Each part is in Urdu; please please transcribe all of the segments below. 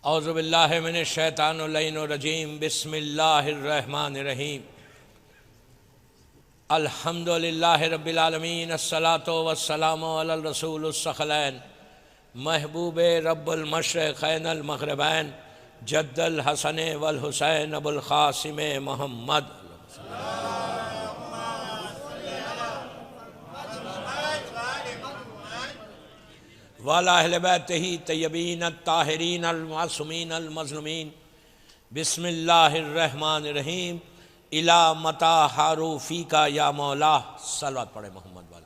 اعوذ باللہ من الشیطان اللعین الرجیم بسم اللہ الرحمن الرحیم الحمد للہ رب العالمین الصلاۃ والسلام علی الرسول الثقلین محبوب رب المشرقین المغربین جد الحسن والحسین ابو القاسم محمد وعلی اہل بیتہ طیبین الطاہرین المعصومین المظلومین بسم اللہ الرحمن الرحیم الی متی حاروا فیک یا مولا صلوات پڑھے محمد والے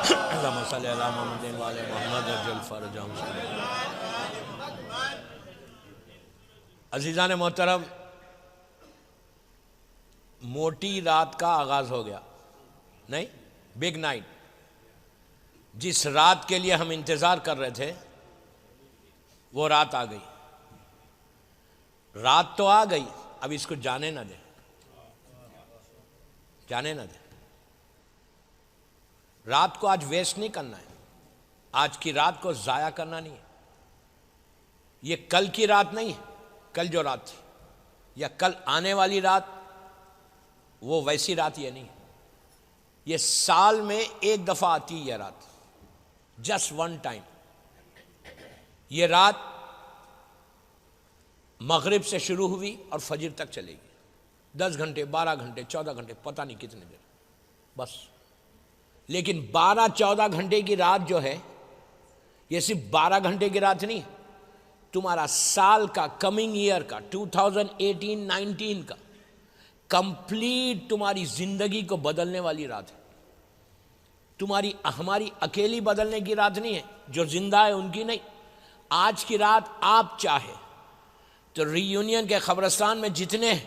اللہم صلی علی محمد وعلی محمد اجل فرجہم صلی اللہ. عزیزان محترم، موٹی رات کا آغاز ہو گیا، نہیں بگ نائٹ. جس رات کے لیے ہم انتظار کر رہے تھے وہ رات آ گئی. رات تو آ گئی، اب اس کو جانے نہ دے، جانے نہ دے. رات کو آج ویسٹ نہیں کرنا ہے، آج کی رات کو ضائع کرنا نہیں ہے. یہ کل کی رات نہیں ہے، کل جو رات تھی یا کل آنے والی رات وہ ویسی رات یہ نہیں ہے. یہ سال میں ایک دفعہ آتی ہے یہ رات، جسٹ ون ٹائم. یہ رات مغرب سے شروع ہوئی اور فجر تک چلے گی. 10 گھنٹے 12 گھنٹے 14 گھنٹے پتہ نہیں کتنے دیر بس. لیکن 12-14 گھنٹے کی رات جو ہے یہ صرف 12 گھنٹے کی رات نہیں، تمہارا سال کا کمنگ ایئر کا 2018-19 کا کمپلیٹ تمہاری زندگی کو بدلنے والی رات ہے. ہماری اکیلی بدلنے کی رات نہیں ہے، جو زندہ ہے ان کی نہیں. آج کی رات آپ چاہے تو ری یونین کے قبرستان میں جتنے ہیں،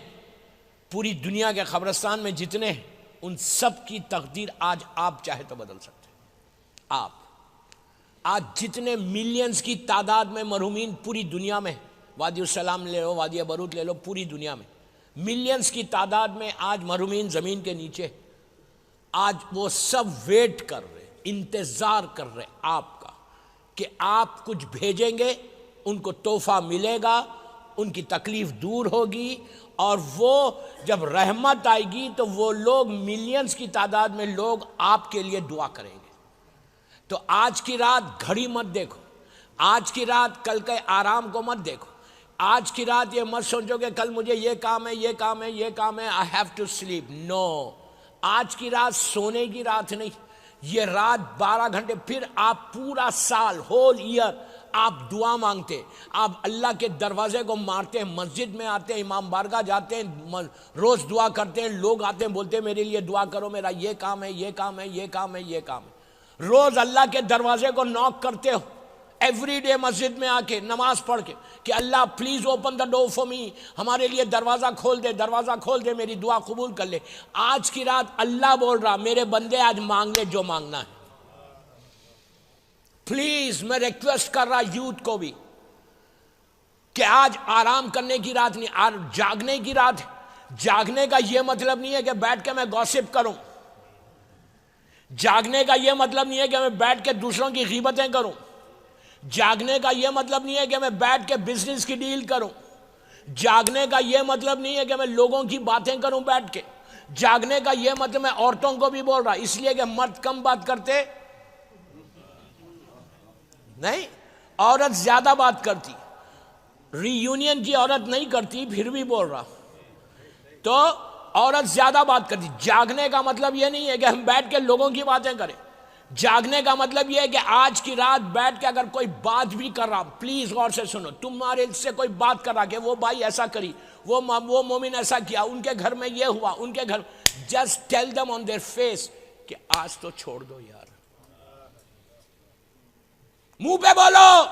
پوری دنیا کے قبرستان میں جتنے ہیں، ان سب کی تقدیر آج آپ چاہے تو بدل سکتے ہیں. آپ آج جتنے ملینز کی تعداد میں مرحومین پوری دنیا میں، وادی السلام لے لو، وادی برود لے لو، پوری دنیا میں ملینز کی تعداد میں آج مرحومین زمین کے نیچے، آج وہ سب ویٹ کر رہے، انتظار کر رہے آپ کا کہ آپ کچھ بھیجیں گے، ان کو تحفہ ملے گا، ان کی تکلیف دور ہوگی، اور وہ جب رحمت آئے گی تو وہ لوگ ملینز کی تعداد میں لوگ آپ کے لیے دعا کریں گے. تو آج کی رات گھڑی مت دیکھو، آج کی رات کل کے آرام کو مت دیکھو، آج کی رات یہ مت سوچو کہ کل مجھے یہ کام ہے، یہ کام ہے، یہ کام ہے، آئی ہیو ٹو سلیپ. نو، آج کی رات سونے کی رات نہیں، یہ رات 12 گھنٹے. پھر آپ پورا سال ہول ایئر آپ دعا مانگتے، آپ اللہ کے دروازے کو مارتے ہیں، مسجد میں آتے ہیں، امام بارگاہ جاتے ہیں، روز دعا کرتے ہیں. لوگ آتے ہیں بولتے ہیں میرے لیے دعا کرو، میرا یہ کام ہے، یہ کام ہے، یہ کام ہے، یہ کام ہے. روز اللہ کے دروازے کو نوک کرتے ہو ایوری ڈے مسجد میں آ کے نماز پڑھ کے کہ اللہ please open the door for me, ہمارے لیے دروازہ کھول دے، دروازہ کھول دے، میری دعا قبول کر لے. آج کی رات اللہ بول رہا میرے بندے آج مانگ لے جو مانگنا ہے. پلیز میں ریکویسٹ کر رہا یوتھ کو بھی کہ آج آرام کرنے کی رات نہیں، آج جاگنے کی رات ہے. جاگنے کا یہ مطلب نہیں ہے کہ بیٹھ کے میں گوسپ کروں، جاگنے کا یہ مطلب نہیں ہے کہ میں بیٹھ کے دوسروں کی غیبتیں کروں، جاگنے کا یہ مطلب نہیں ہے کہ میں بیٹھ کے بزنس کی ڈیل کروں، جاگنے کا یہ مطلب نہیں ہے کہ میں لوگوں کی باتیں کروں بیٹھ کے. جاگنے کا یہ مطلب میں عورتوں کو بھی بول رہا، اس لیے کہ مرد کم بات کرتے نہیں، عورت زیادہ بات کرتی. ری یونین کی عورت نہیں کرتی، پھر بھی بول رہا تو عورت زیادہ بات کرتی. جاگنے کا مطلب یہ نہیں ہے کہ ہم بیٹھ کے لوگوں کی باتیں کریں. جاگنے کا مطلب یہ ہے کہ آج کی رات بیٹھ کے اگر کوئی بات بھی کر رہا، پلیز غور سے سنو. تمہارے سے کوئی بات کر رہا کہ وہ بھائی ایسا کری، وہ مومن ایسا کیا، ان کے گھر میں یہ ہوا، ان کے گھر، just tell them on their face کہ آج تو چھوڑ دو یار. منہ پہ بولو،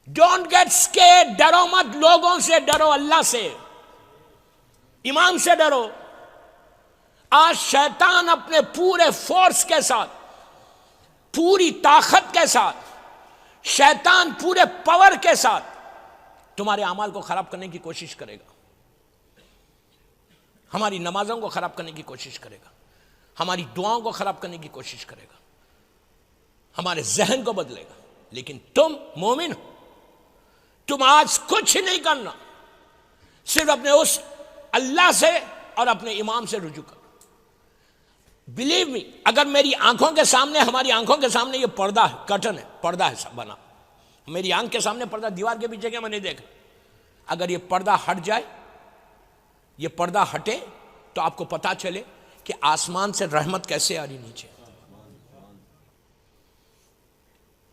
ڈونٹ گیٹ اسکیئرڈ. ڈرو مت، لوگوں سے ڈرو، اللہ سے، ایمان سے ڈرو. آج شیطان اپنے پورے فورس کے ساتھ، پوری طاقت کے ساتھ، شیطان پورے پاور کے ساتھ تمہارے اعمال کو خراب کرنے کی کوشش کرے گا، ہماری نمازوں کو خراب کرنے کی کوشش کرے گا، ہماری دعاؤں کو خراب کرنے کی کوشش کرے گا، ہمارے ذہن کو بدلے گا. لیکن تم مومن ہو، تم آج کچھ نہیں کرنا، صرف اپنے اس اللہ سے اور اپنے امام سے رجوع کرو. بلیو می، اگر میری آنکھوں کے سامنے، ہماری آنکھوں کے سامنے یہ پردہ ہے، کرٹن ہے، پردہ ہے سب بنا، میری آنکھ کے سامنے پردہ، دیوار کے پیچھے کیا میں نے دیکھا، اگر یہ پردہ ہٹ جائے، یہ پردہ ہٹے تو آپ کو پتا چلے کہ آسمان سے رحمت کیسے آ رہی نیچے،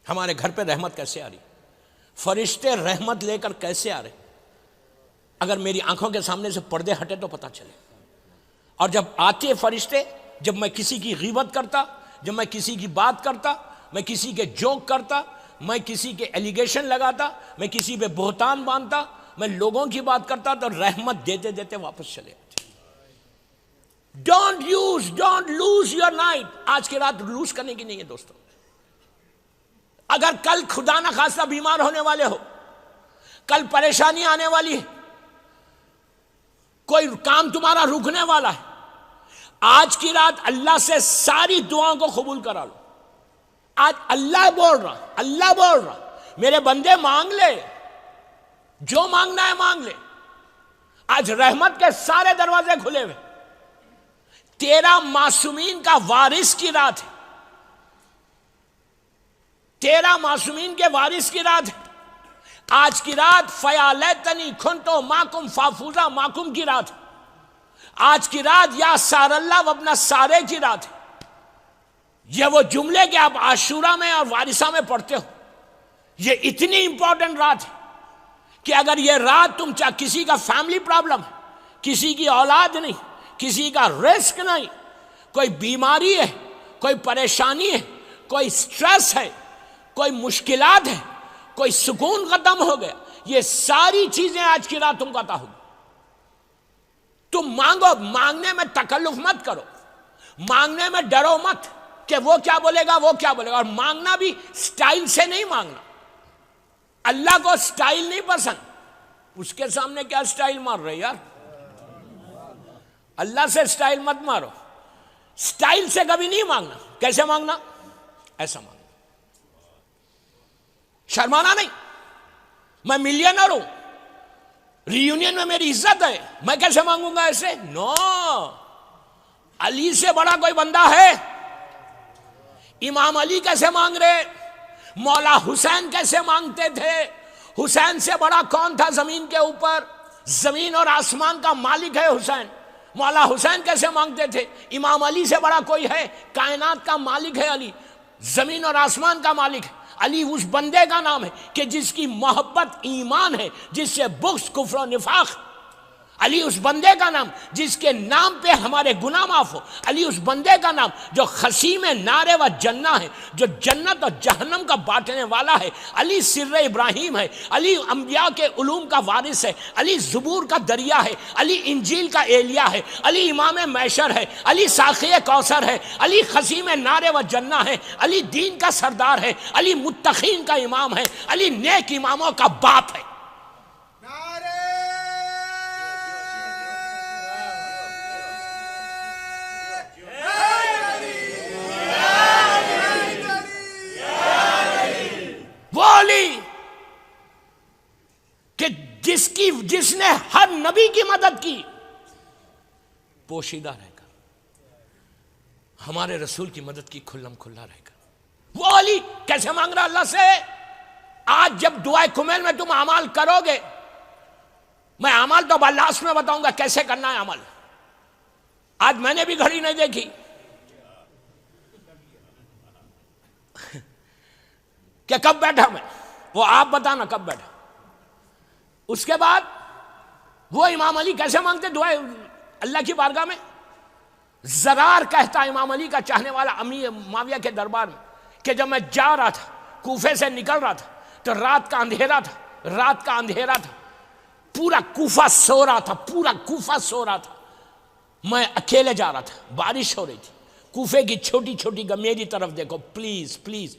ہمارے گھر پہ رحمت کیسے آ رہی، فرشتے رحمت لے کر کیسے آ رہے. اگر میری آنکھوں کے سامنے سے پردے ہٹے تو پتا چلے. اور جب آتے فرشتے، جب میں کسی کی غیبت کرتا، جب میں کسی کی بات کرتا، میں کسی کے جوک کرتا، میں کسی کے ایلیگیشن لگاتا، میں کسی پہ بہتان باندھتا، میں لوگوں کی بات کرتا، تو رحمت دیتے دیتے واپس چلے آتے. Don't lose your night. آج کی رات لوز کرنے کی نہیں ہے دوستوں. اگر کل خدا نہ خواستہ بیمار ہونے والے ہو، کل پریشانی آنے والی ہے، کوئی کام تمہارا رکنے والا ہے، آج کی رات اللہ سے ساری دعاؤں کو قبول کرا لو. آج اللہ بول رہا میرے بندے مانگ لے، جو مانگنا ہے مانگ لے. آج رحمت کے سارے دروازے کھلے ہوئے. تیرا معصومین کا وارث کی رات ہے، تیرا معصومین کے وارث کی رات ہے. آج کی رات فیا لیتنی کنتو معکم فافوزا معکم کی رات ہے. آج کی رات یا سار اللہ وابن سارے کی رات ہے. یہ وہ جملے کہ آپ عاشورہ میں اور وارثہ میں پڑھتے ہو، یہ اتنی امپورٹنٹ رات ہے کہ اگر یہ رات تم چاہے، کسی کا فیملی پرابلم ہے، کسی کی اولاد نہیں، کسی کا رزق نہیں، کوئی بیماری ہے، کوئی پریشانی ہے، کوئی سٹریس ہے، کوئی مشکلات ہے، کوئی سکون ختم ہو گیا، یہ ساری چیزیں آج کی رات تم کو عطا ہوگی. تم مانگو، مانگنے میں تکلف مت کرو، مانگنے میں ڈرو مت کہ وہ کیا بولے گا، وہ کیا بولے گا. اور مانگنا بھی سٹائل سے نہیں مانگنا. اللہ کو سٹائل نہیں پسند. اس کے سامنے کیا سٹائل مار رہے یار، اللہ سے سٹائل مت مارو. سٹائل سے کبھی نہیں مانگنا. کیسے مانگنا؟ ایسا مانگنا، شرمانا نہیں. میں ملینر ہوں، ری یونین میں میری عزت ہے، میں کیسے مانگوں گا ایسے؟ نو. علی سے بڑا کوئی بندہ ہے؟ امام علی کیسے مانگ رہے؟ مولا حسین کیسے مانگتے تھے؟ حسین سے بڑا کون تھا زمین کے اوپر؟ زمین اور آسمان کا مالک ہے حسین. مولا حسین کیسے مانگتے تھے؟ امام علی سے بڑا کوئی ہے؟ کائنات کا مالک ہے علی، زمین اور آسمان کا مالک ہے. علی اس بندے کا نام ہے کہ جس کی محبت ایمان ہے، جس سے بغض کفر و نفاق. علی اس بندے کا نام جس کے نام پہ ہمارے گناہ معاف ہو. علی اس بندے کا نام جو خصیم نار و جنہ ہے، جو جنت اور جہنم کا بانٹنے والا ہے. علی سر ابراہیم ہے، علی انبیاء کے علوم کا وارث ہے، علی زبور کا دریا ہے، علی انجیل کا ایلیا ہے، علی امام معشر ہے، علی ساقی کوثر ہے، علی خصیم نار و جنہ ہے، علی دین کا سردار ہے، علی متقین کا امام ہے، علی نیک اماموں کا باپ ہے. کہ جس نے ہر نبی کی مدد کی، پوشیدہ رہ کر ہمارے رسول کی مدد کی کھلم کھلا رہ کر. وہ علی کیسے مانگ رہا اللہ سے؟ آج جب دعائے کمیل میں تم اعمال کرو گے، میں اعمال تو لاسٹ میں بتاؤں گا کیسے کرنا ہے عمل. آج میں نے بھی گھڑی نہیں دیکھی کہ کب بیٹھا میں، وہ آپ بتانا کب بیٹھا. اس کے بعد وہ امام علی کیسے مانگتے دعائیں اللہ کی بارگاہ میں؟ زرار کہتا امام علی کا چاہنے والا امیر معاویہ کے دربار میں کہ جب میں جا رہا تھا، کوفے سے نکل رہا تھا، تو رات کا اندھیرا تھا، پورا کوفہ سو رہا تھا، پورا کوفہ سو رہا تھا. میں اکیلے جا رہا تھا، بارش ہو رہی تھی. کوفے کی چھوٹی چھوٹی میری طرف دیکھو پلیز پلیز،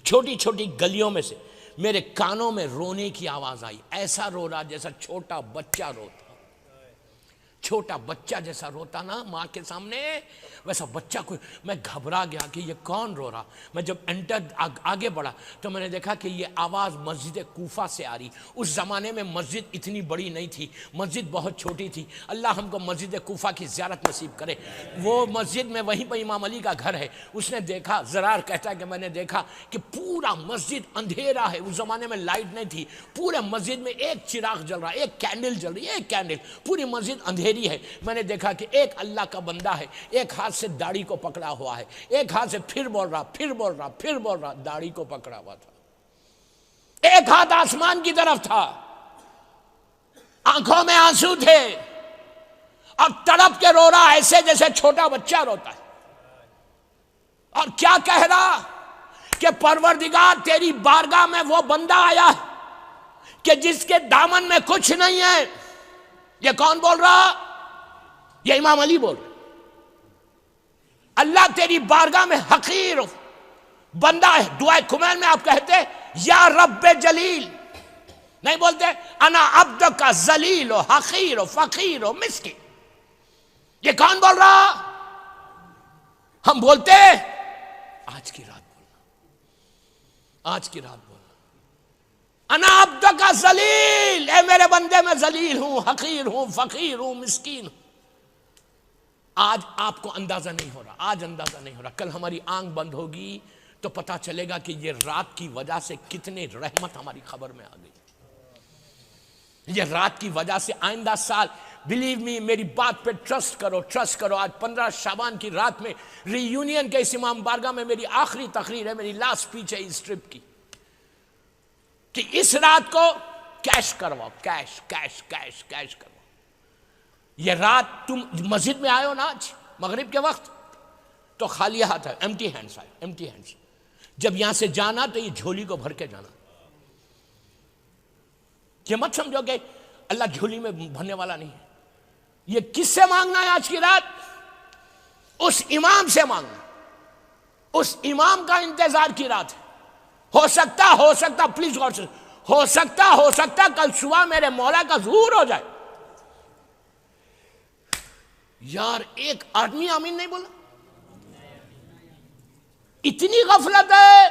چھوٹی چھوٹی گلیوں میں سے میرے کانوں میں رونے کی آواز آئی. ایسا رو رہا جیسا چھوٹا بچہ روتا. چھوٹا بچہ جیسا روتا نا ماں کے سامنے، ویسا بچہ کو میں گھبرا گیا کہ یہ کون رو رہا. میں جب آگے بڑھا تو میں نے دیکھا کہ یہ آواز مسجد کوفہ سے آ رہی. اس زمانے میں مسجد اتنی بڑی نہیں تھی، مسجد بہت چھوٹی تھی. اللہ ہم کو مسجد کوفہ کی زیارت نصیب کرے. وہ مسجد میں وہیں پہ امام علی کا گھر ہے. اس نے دیکھا، زرار کہتا ہے کہ میں نے دیکھا کہ پورا مسجد اندھیرا ہے. اس زمانے میں لائٹ نہیں تھی. پورے مسجد میں ایک چراغ جل رہا، ایک کینڈل جل رہی ہے، ایک کینڈل. پوری مسجد اندھیری ہے. میں نے دیکھا کہ ایک اللہ کا بندہ ہے، ایک ہاتھ سے داڑھی کو پکڑا ہوا ہے، ایک ہاتھ سے پھر بول رہا داڑھی کو پکڑا ہوا تھا. ایک ہاتھ آسمان کی طرف تھا، آنکھوں میں آنسو تھے اور تڑپ کے رو رہا ایسے جیسے چھوٹا بچہ روتا ہے. اور کیا کہہ رہا کہ پروردگار تیری بارگاہ میں وہ بندہ آیا کہ جس کے دامن میں کچھ نہیں ہے. یہ کون بول رہا؟ یہ امام علی بول رہا. اللہ تیری بارگاہ میں حقیر بندہ ہے. دعائے کمیل میں آپ کہتے یا رب جلیل، نہیں بولتے انا عبدک ذلیل و حقیر و فقیر و مسکین. یہ کون بول رہا؟ ہم بولتے آج کی رات بولنا، آج کی رات بولنا انا عبدک ذلیل، اے میرے بندے میں ذلیل ہوں، حقیر ہوں، فقیر ہوں، مسکین ہوں. آج آپ کو اندازہ نہیں ہو رہا، آج اندازہ نہیں ہو رہا. کل ہماری آنکھ بند ہوگی تو پتہ چلے گا کہ یہ رات کی وجہ سے کتنے رحمت ہماری خبر میں آ گئی. یہ رات کی وجہ سے آئندہ سال بلیو می، میری بات پہ ٹرسٹ کرو. آج 15 شعبان کی رات میں ری یونین کے اس امام بارگاہ میں میری آخری تقریر ہے، میری لاسٹ اسپیچ ہے اس ٹرپ کی، کہ اس رات کو کیش کرواؤ، کیش کرواؤ. یہ رات تم مسجد میں آئے ہو نا آج مغرب کے وقت تو خالی ہاتھ ہے، ایمٹی ہینڈز آئے، ایمٹی ہینڈز. جب یہاں سے جانا تو یہ جھولی کو بھر کے جانا. یہ مت سمجھو کہ اللہ جھولی میں بھرنے والا نہیں ہے. یہ کس سے مانگنا ہے آج کی رات؟ اس امام سے مانگنا. اس امام کا انتظار کی رات ہے. ہو سکتا پلیز غور سے، ہو سکتا کل صبح میرے مولا کا ظہور ہو جائے. یار ایک آدمی آمین نہیں بولا. اتنی غفلت ہے.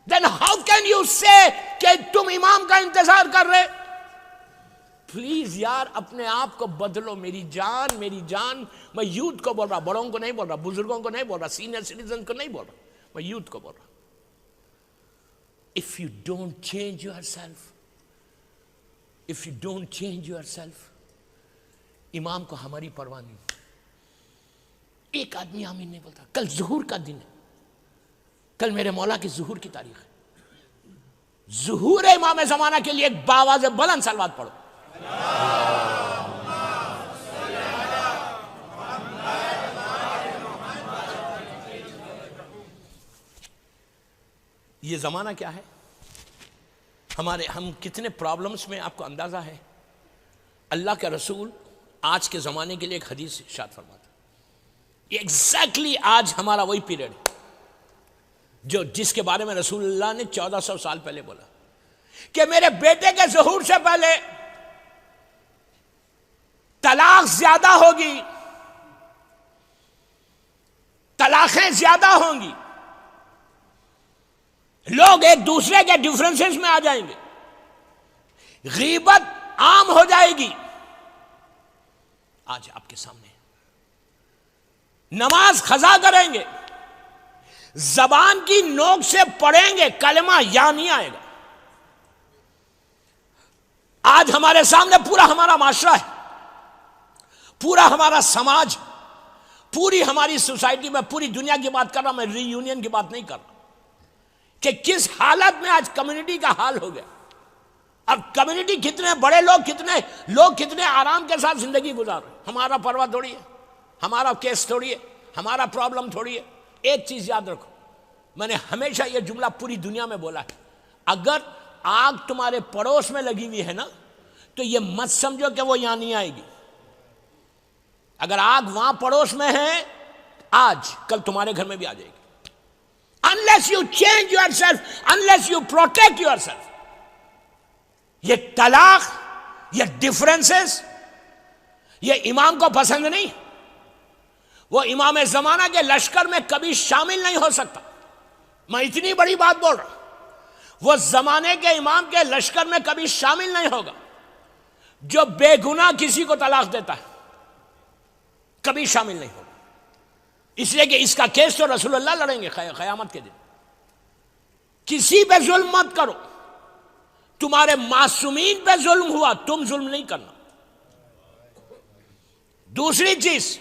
then how can you say کہ تم امام کا انتظار کر رہے؟ پلیز یار اپنے آپ کو بدلو. میری جان میں یوتھ کو بول رہا، بڑوں کو نہیں بول رہا، بزرگوں کو نہیں بول رہا، سینئر سٹیزن کو نہیں بول رہا، میں یوتھ کو بول رہا. if you don't change yourself امام کو ہماری پرواہ نہیں. ایک آدمی آمین نہیں بولتا. کل ظہور کا دن ہے، کل میرے مولا کی ظہور کی تاریخ ہے. ظہور امام زمانہ کے لیے ایک باواز بلند صلوات پڑھو. یہ زمانہ کیا ہے ہم کتنے پرابلمز میں آپ کو اندازہ ہے. اللہ کے رسول آج کے زمانے کے لیے ایک حدیث ارشاد فرماتا ہے. ایگزیکٹلی آج ہمارا وہی پیریڈ ہے جس کے بارے میں رسول اللہ نے 1400 سال پہلے بولا کہ میرے بیٹے کے ظہور سے پہلے طلاق زیادہ ہوگی، طلاقیں زیادہ ہوں گی، لوگ ایک دوسرے کے ڈفرینسز میں آ جائیں گے، غیبت عام ہو جائے گی. آج آپ کے سامنے نماز قضا کریں گے، زبان کی نوک سے پڑھیں گے، کلمہ یا نہیں آئے گا. آج ہمارے سامنے پورا ہمارا معاشرہ ہے، پورا ہمارا سماج، پوری ہماری سوسائٹی میں، پوری دنیا کی بات کر رہا، میں ری یونین کی بات نہیں کر رہا، کہ کس حالت میں آج کمیونٹی کا حال ہو گیا. اب کمیونٹی کتنے بڑے لوگ کتنے آرام کے ساتھ زندگی گزار رہے. ہمارا پرواہ تھوڑی ہے، ہمارا کیس تھوڑی ہے، ہمارا پرابلم تھوڑی ہے. ایک چیز یاد رکھو، میں نے ہمیشہ یہ جملہ پوری دنیا میں بولا ہے، اگر آگ تمہارے پڑوس میں لگی ہوئی ہے نا تو یہ مت سمجھو کہ وہ یہاں نہیں آئے گی. اگر آگ وہاں پڑوس میں ہے آج، کل تمہارے گھر میں بھی آ جائے گی. unless you change yourself, unless you protect yourself. یہ طلاق، یہ ڈفرینسز، یہ امام کو پسند نہیں، وہ امام زمانہ کے لشکر میں کبھی شامل نہیں ہو سکتا. میں اتنی بڑی بات بول رہا ہوں، وہ زمانے کے امام کے لشکر میں کبھی شامل نہیں ہوگا جو بے گناہ کسی کو طلاق دیتا ہے، کبھی شامل نہیں ہوگا. اس لیے کہ اس کا کیس تو رسول اللہ لڑیں گے قیامت کے دن. کسی پہ ظلم مت کرو، تمہارے معصومین پہ ظلم ہوا، تم ظلم نہیں کرنا. دوسری چیز،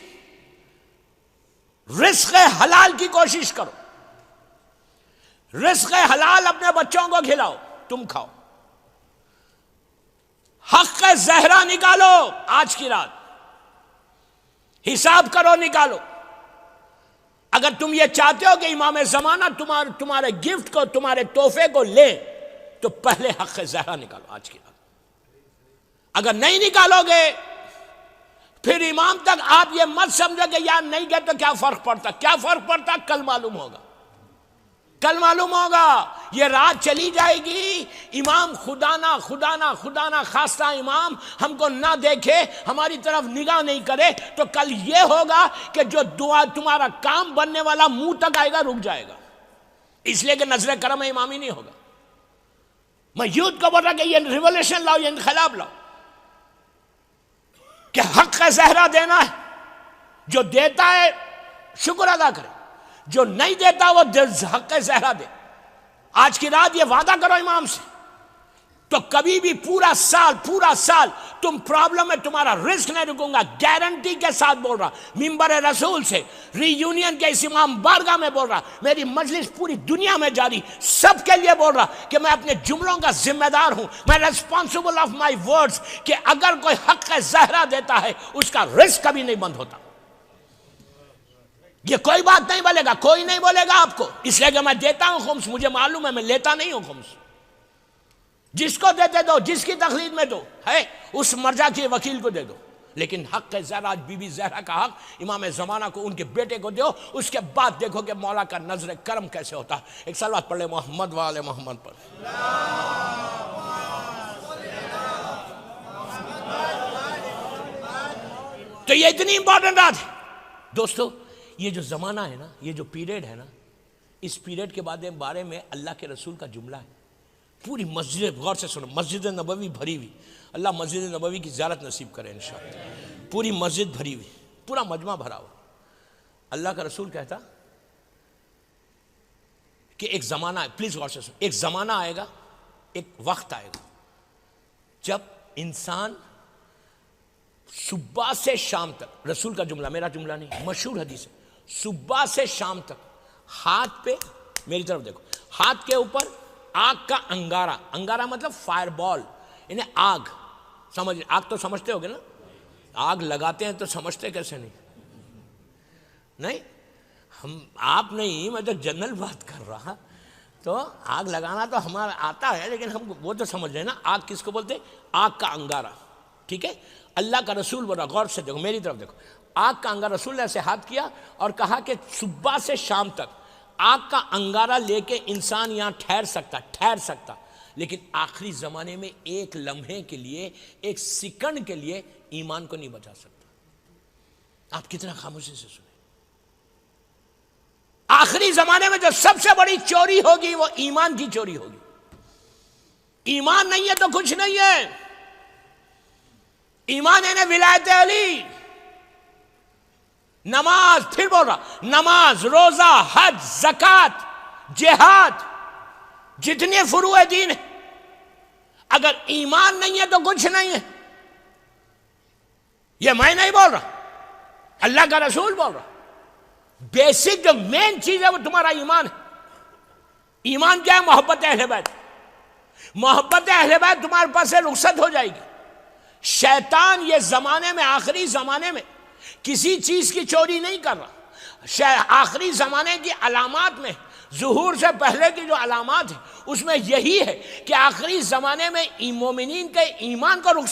رزق حلال کی کوشش کرو. رزق حلال اپنے بچوں کو کھلاؤ، تم کھاؤ. حق زہرا نکالو آج کی رات، حساب کرو، نکالو. اگر تم یہ چاہتے ہو کہ امام زمانہ تمہارے گفٹ کو، تمہارے تحفے کو لے، تو پہلے حق زہرا نکالو آج کی رات. اگر نہیں نکالو گے پھر امام تک آپ یہ مت سمجھو کہ یار نہیں گئے تو کیا فرق پڑتا. کیا فرق پڑتا؟ کل معلوم ہوگا، کل معلوم ہوگا. یہ رات چلی جائے گی، امام خدا نہ خواستہ امام ہم کو نہ دیکھے، ہماری طرف نگاہ نہیں کرے، تو کل یہ ہوگا کہ جو دعا تمہارا کام بننے والا منہ تک آئے گا رک جائے گا، اس لیے کہ نظر کرم امامی نہیں ہوگا. میں یوتھ کو بول رہا کہ یہ ریولوشن لاؤ، یہ انقلاب لاؤ کہ حق کا زہرا دینا ہے. جو دیتا ہے شکر ادا کرے، جو نہیں دیتا وہ حق کا زہرا دے. آج کی رات یہ وعدہ کرو امام سے، تو کبھی بھی پورا سال تم پرابلم میں تمہارا رزق نہیں رکوں گا. گارنٹی کے ساتھ بول رہا، ممبر رسول سے، ری یونین کے اس امام بارگاہ میں بول رہا، میری مجلس پوری دنیا میں جاری، سب کے لیے بول رہا کہ میں اپنے جملوں کا ذمہ دار ہوں، میں ریسپانسبل آف مائی ورڈز، کہ اگر کوئی حق کا زہرا دیتا ہے اس کا رزق کبھی نہیں بند ہوتا. یہ کوئی بات نہیں بولے گا، کوئی نہیں بولے گا آپ کو، اس لیے کہ میں دیتا ہوں خمس، مجھے معلوم ہے میں لیتا نہیں ہوں خمس. جس کو دیتے دو، جس کی تقلید میں دو ہے، اس مرجع کے وکیل کو دے دو، لیکن حق زہرا، بی بی زہرا کا حق امام زمانہ کو، ان کے بیٹے کو دو. اس کے بعد دیکھو کہ مولا کا نظر کرم کیسے ہوتا. ایک صلوات پڑھ لے محمد وآل محمد پر. تو یہ اتنی امپورٹنٹ بات ہے دوستو. یہ جو زمانہ ہے نا، یہ جو پیریڈ ہے نا، اس پیریڈ کے بارے میں اللہ کے رسول کا جملہ ہے. پوری مسجد، غور سے سنو، مسجد نبوی بھری ہوئی، اللہ مسجد نبوی کی زیارت نصیب کرے انشاءاللہ. پوری مسجد بھری ہوئی، پورا مجمع بھرا ہوا. اللہ کا رسول کہتا کہ ایک زمانہ، پلیز غور سے سنو، ایک زمانہ آئے گا، ایک وقت آئے گا جب انسان صبح سے شام تک، رسول کا جملہ، میرا جملہ نہیں، مشہور حدیث ہے، صبح سے شام تک ہاتھ پہ، میری طرف دیکھو، ہاتھ کے اوپر آگ کا انگارہ. انگارہ مطلب فائر بال، یعنی آگ. سمجھ، آگ تو سمجھتے ہوگے نا، آگ لگاتے ہیں تو سمجھتے کیسے نہیں ہم، آپ نہیں، میں تو جنرل بات کر رہا. تو آگ لگانا تو ہمارا آتا ہے، لیکن ہم وہ تو سمجھ رہے ہیں نا آگ کس کو بولتے ہیں، آگ کا انگارہ. ٹھیک ہے، اللہ کا رسول بول رہا، غور سے دیکھو، میری طرف دیکھو، آگ کا انگارہ. رسول نے سے ہاتھ کیا اور کہا کہ صبح سے شام تک آگ کا انگارہ لے کے انسان یہاں ٹھہر سکتا، لیکن آخری زمانے میں ایک لمحے کے لیے، ایک سیکنڈ کے لیے ایمان کو نہیں بچا سکتا. آپ کتنا خاموشی سے سنیں. آخری زمانے میں جو سب سے بڑی چوری ہوگی وہ ایمان کی چوری ہوگی. ایمان نہیں ہے تو کچھ نہیں ہے. ایمان ہے ولایت علی، نماز، پھر بول رہا، نماز، روزہ، حج، زکوٰۃ، جہاد، جتنے فروع دین ہیں، اگر ایمان نہیں ہے تو کچھ نہیں ہے. یہ میں نہیں بول رہا، اللہ کا رسول بول رہا. بیسک جو مین چیز ہے وہ تمہارا ایمان ہے. ایمان کیا ہے؟ محبت اہل بیت. محبت اہل بیت تمہارے پاس سے رخصت ہو جائے گی. شیطان یہ زمانے میں، آخری زمانے میں کسی چیز کی چوری نہیں کر رہا. آخری زمانے کی علامات میں، ظہور سے پہلے کی جو علامات ہیں اس میں یہی ہے کہ آخری زمانے میں مومنین کے ایمان کو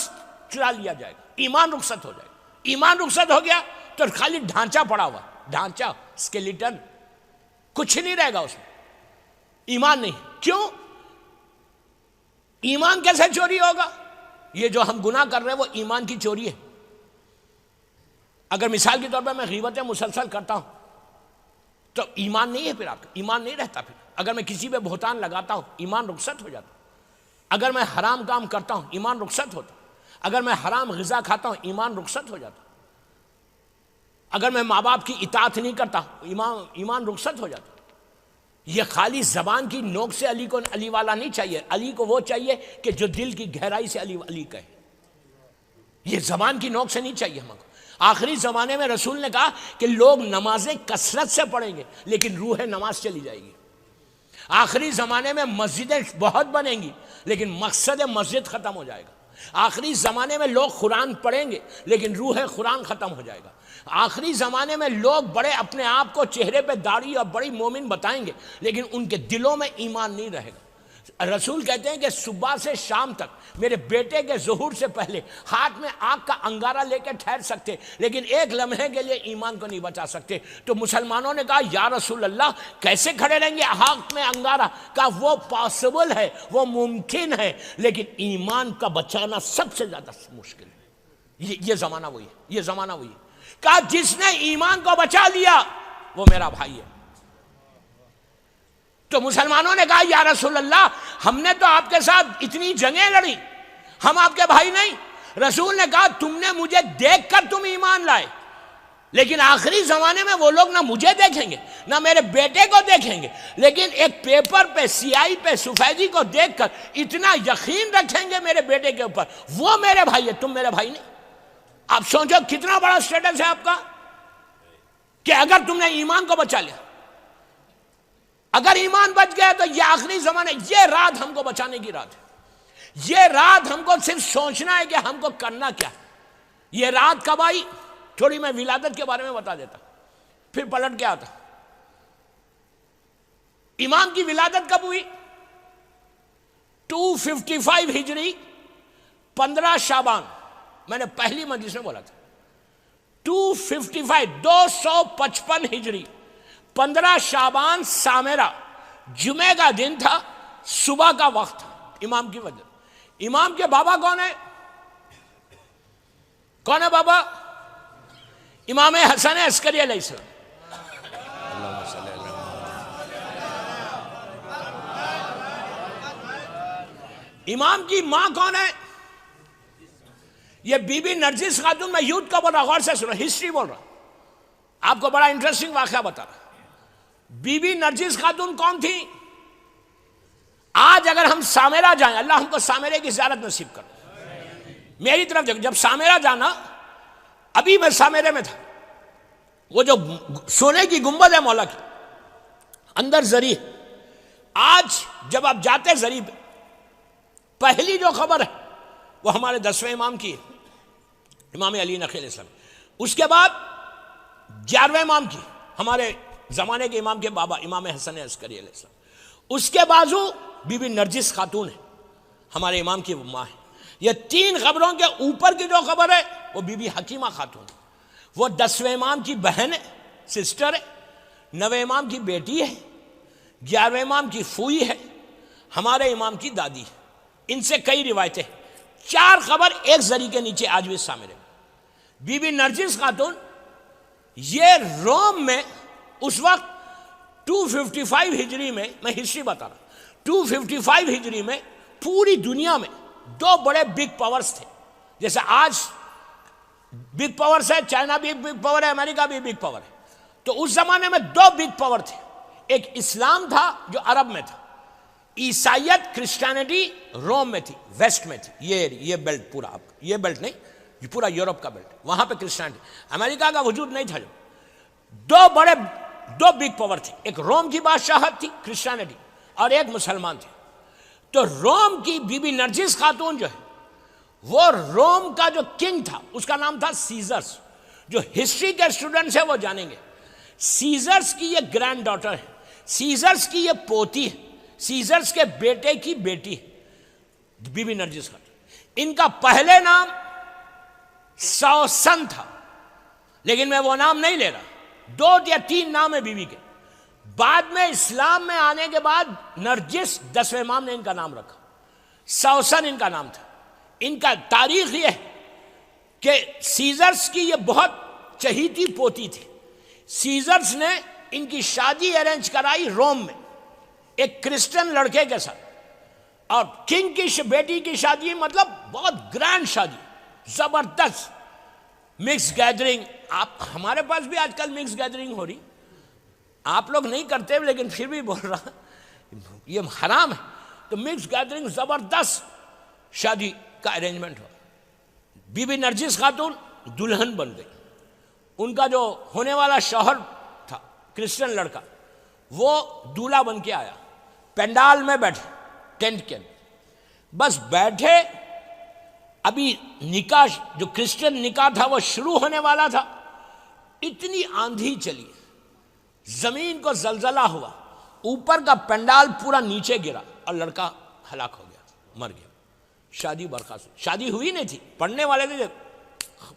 چرا لیا جائے گا. ایمان رخصت ہو جائے گا. ایمان رخصت ہو گیا تو خالی ڈھانچہ پڑا ہوا، ڈھانچہ، اسکیلیٹن، کچھ نہیں رہے گا اس میں. ایمان نہیں. کیوں؟ ایمان کیسے چوری ہوگا؟ یہ جو ہم گناہ کر رہے ہیں وہ ایمان کی چوری ہے. اگر مثال کے طور پہ میں غیبتیں مسلسل کرتا ہوں تو ایمان نہیں ہے، پھر آپ کا ایمان نہیں رہتا. پھر اگر میں کسی پہ بہتان لگاتا ہوں ایمان رخصت ہو جاتا. اگر میں حرام کام کرتا ہوں ایمان رخصت ہوتا. اگر میں حرام غذا کھاتا ہوں ایمان رخصت ہو جاتا. اگر میں ماں باپ کی اطاعت نہیں کرتا ایمان رخصت ہو جاتا. یہ خالی زبان کی نوک سے علی کو علی والا نہیں چاہیے، علی کو وہ چاہیے کہ جو دل کی گہرائی سے علی علی کہے. یہ زبان کی نوک سے نہیں چاہیے ہم کو. آخری زمانے میں رسول نے کہا کہ لوگ نمازیں کثرت سے پڑھیں گے لیکن روح نماز چلی جائے گی. آخری زمانے میں مسجدیں بہت بنیں گی لیکن مقصد مسجد ختم ہو جائے گا. آخری زمانے میں لوگ قرآن پڑھیں گے لیکن روح قرآن ختم ہو جائے گا. آخری زمانے میں لوگ بڑے اپنے آپ کو چہرے پہ داڑھی اور بڑی مومن بتائیں گے لیکن ان کے دلوں میں ایمان نہیں رہے گا. رسول کہتے ہیں کہ صبح سے شام تک میرے بیٹے کے ظہور سے پہلے ہاتھ میں آگ کا انگارہ لے کے ٹھہر سکتے لیکن ایک لمحے کے لیے ایمان کو نہیں بچا سکتے. تو مسلمانوں نے کہا یا رسول اللہ کیسے کھڑے رہیں گے ہاتھ میں انگارہ؟ کہا وہ پاسبل ہے، وہ ممکن ہے، لیکن ایمان کا بچانا سب سے زیادہ مشکل ہے. یہ زمانہ وہی ہے، یہ زمانہ وہی ہے. کہا جس نے ایمان کو بچا لیا وہ میرا بھائی ہے. تو مسلمانوں نے کہا یا رسول اللہ ہم نے تو آپ کے ساتھ اتنی جنگیں لڑی، ہم آپ کے بھائی نہیں. رسول نے کہا تم نے مجھے دیکھ کر تم ایمان لائے لیکن آخری زمانے میں وہ لوگ نہ مجھے دیکھیں گے نہ میرے بیٹے کو دیکھیں گے لیکن ایک پیپر پہ سیاہی پہ سفیدی کو دیکھ کر اتنا یقین رکھیں گے میرے بیٹے کے اوپر وہ میرے بھائی ہے، تم میرے بھائی نہیں. آپ سوچو کتنا بڑا سٹیٹس ہے آپ کا کہ اگر تم نے ایمان کو بچا لیا، اگر ایمان بچ گیا تو یہ آخری زمانے، یہ رات ہم کو بچانے کی رات ہے. یہ رات ہم کو صرف سوچنا ہے کہ ہم کو کرنا کیا. یہ رات کب آئی؟ تھوڑی میں ولادت کے بارے میں بتا دیتا پھر پلٹ کے آتا. امام کی ولادت کب ہوئی؟ 255 ہجری 15 شعبان. میں نے پہلی مجلس میں بولا تھا 255 255 ہجری 15 شعبان سامرہ جمعہ کا دن تھا، صبح کا وقت تھا. امام کی وجہ، امام کے بابا کون ہے؟ کون ہے بابا؟ امام حسن عسکری علیہ السلام. امام کی ماں کون ہے؟ یہ بی بی نرجس خاتون. میں یوتھ کا بول رہا، غور سے سنو، ہسٹری بول رہا، آپ کو بڑا انٹرسٹنگ واقعہ بتا رہا. بی بی نرجس خاتون کون تھی؟ آج اگر ہم سامرہ جائیں، اللہ ہم کو سامرے کی زیارت نصیب کر. میری طرف دیکھو، جب سامرہ جانا، ابھی میں سامرے میں تھا، وہ جو سونے کی گنبد ہے مولا کی، اندر زری. آج جب آپ جاتے زری پہ، پہلی جو خبر ہے وہ ہمارے 10ویں امام کی ہے، امام علی نقی علیہ السلام. اس کے بعد 11ویں امام کی، ہمارے زمانے کے امام کے بابا امام حسن عسکری علیہ السلام. اس کے بازو بی بی نرجس خاتون ہے، ہمارے امام کی وہ ماں ہے. یہ 3 خبروں کے اوپر کی جو خبر ہے وہ بی بی حکیمہ خاتون، وہ 10ویں امام کی بہن ہے، سسٹر ہے، 9ویں امام کی بیٹی ہے، 11ویں امام کی پھوئی ہے، ہمارے امام کی دادی ہے. ان سے کئی روایتیں. 4 خبر ایک زری کے نیچے آج بھی سامنے. بی بی نرجس خاتون یہ روم میں اس وقت 255 ہجری میں ہسٹری بتا رہا، 255 ہجری میں پوری دنیا میں 2 بڑے بگ پاورز تھے. جیسے آج بگ پاورز ہے، چائنا بھی بگ پاور ہے، امریکہ بھی بگ پاور ہے. تو اس زمانے میں 2 بگ پاور تھے. ایک اسلام تھا جو عرب میں تھا، عیسائیت کرسچینٹی روم میں تھی، ویسٹ میں تھی. یہ بیلٹ پورا، آپ یہ بیلٹ نہیں، یہ پورا یورپ کا بیلٹ، وہاں پہ کرسچینٹی. امریکہ کا وجود نہیں تھا. جو 2 بگ پاور تھے، ایک روم کی بادشاہت تھی کرسچینٹی اور ایک مسلمان تھے. تو روم کی بی بی نرجس خاتون جو ہے، وہ روم کا جو کنگ تھا اس کا نام تھا سیزرس. جو ہسٹری کے اسٹوڈنٹس ہیں وہ جانیں گے، سیزرس کی یہ گرینڈ ڈاٹر ہے، سیزرس کی یہ پوتی ہے، سیزرس کے بیٹے کی بیٹی ہے بی بی نرجس خاتون. ان کا پہلے نام سوسن تھا، لیکن میں وہ نام نہیں لے رہا. 2 یا 3 نام ہے بیوی کے. بعد میں اسلام میں آنے کے بعد نرجس 10ویں امام نے ان کا نام رکھا، سوسن ان کا نام تھا. ان کا تاریخ یہ ہے کہ سیزرس کی یہ بہت چہیتی پوتی تھی. سیزرز نے ان کی شادی ارینج کرائی روم میں ایک کرسچن لڑکے کے ساتھ, اور کنگ کی بیٹی کی شادی مطلب بہت گرینڈ شادی, زبردست مکس گیدرنگ. آپ ہمارے پاس بھی آج کل مکس گیدرنگ ہو رہی, آپ لوگ نہیں کرتے لیکن پھر بھی بول رہا یہ حرام ہے. تو مکس گیدرنگ زبردست شادی کا ارینجمنٹ ہوا. بی بی نرجس خاتون دلہن بن گئی. ان کا جو ہونے والا شوہر تھا کرسچن لڑکا, وہ دولہا بن کے آیا. پینڈال میں بیٹھے ٹینٹ کے بس بیٹھے. ابھی نکاح جو کرسچن نکاح تھا وہ شروع ہونے والا تھا. اتنی آندھی چلی, زمین کو زلزلہ ہوا, اوپر کا پینڈال پورا نیچے گرا اور لڑکا ہلاک ہو گیا, مر گیا. شادی برخاست. شادی ہوئی نہیں تھی, پڑھنے والے تھے,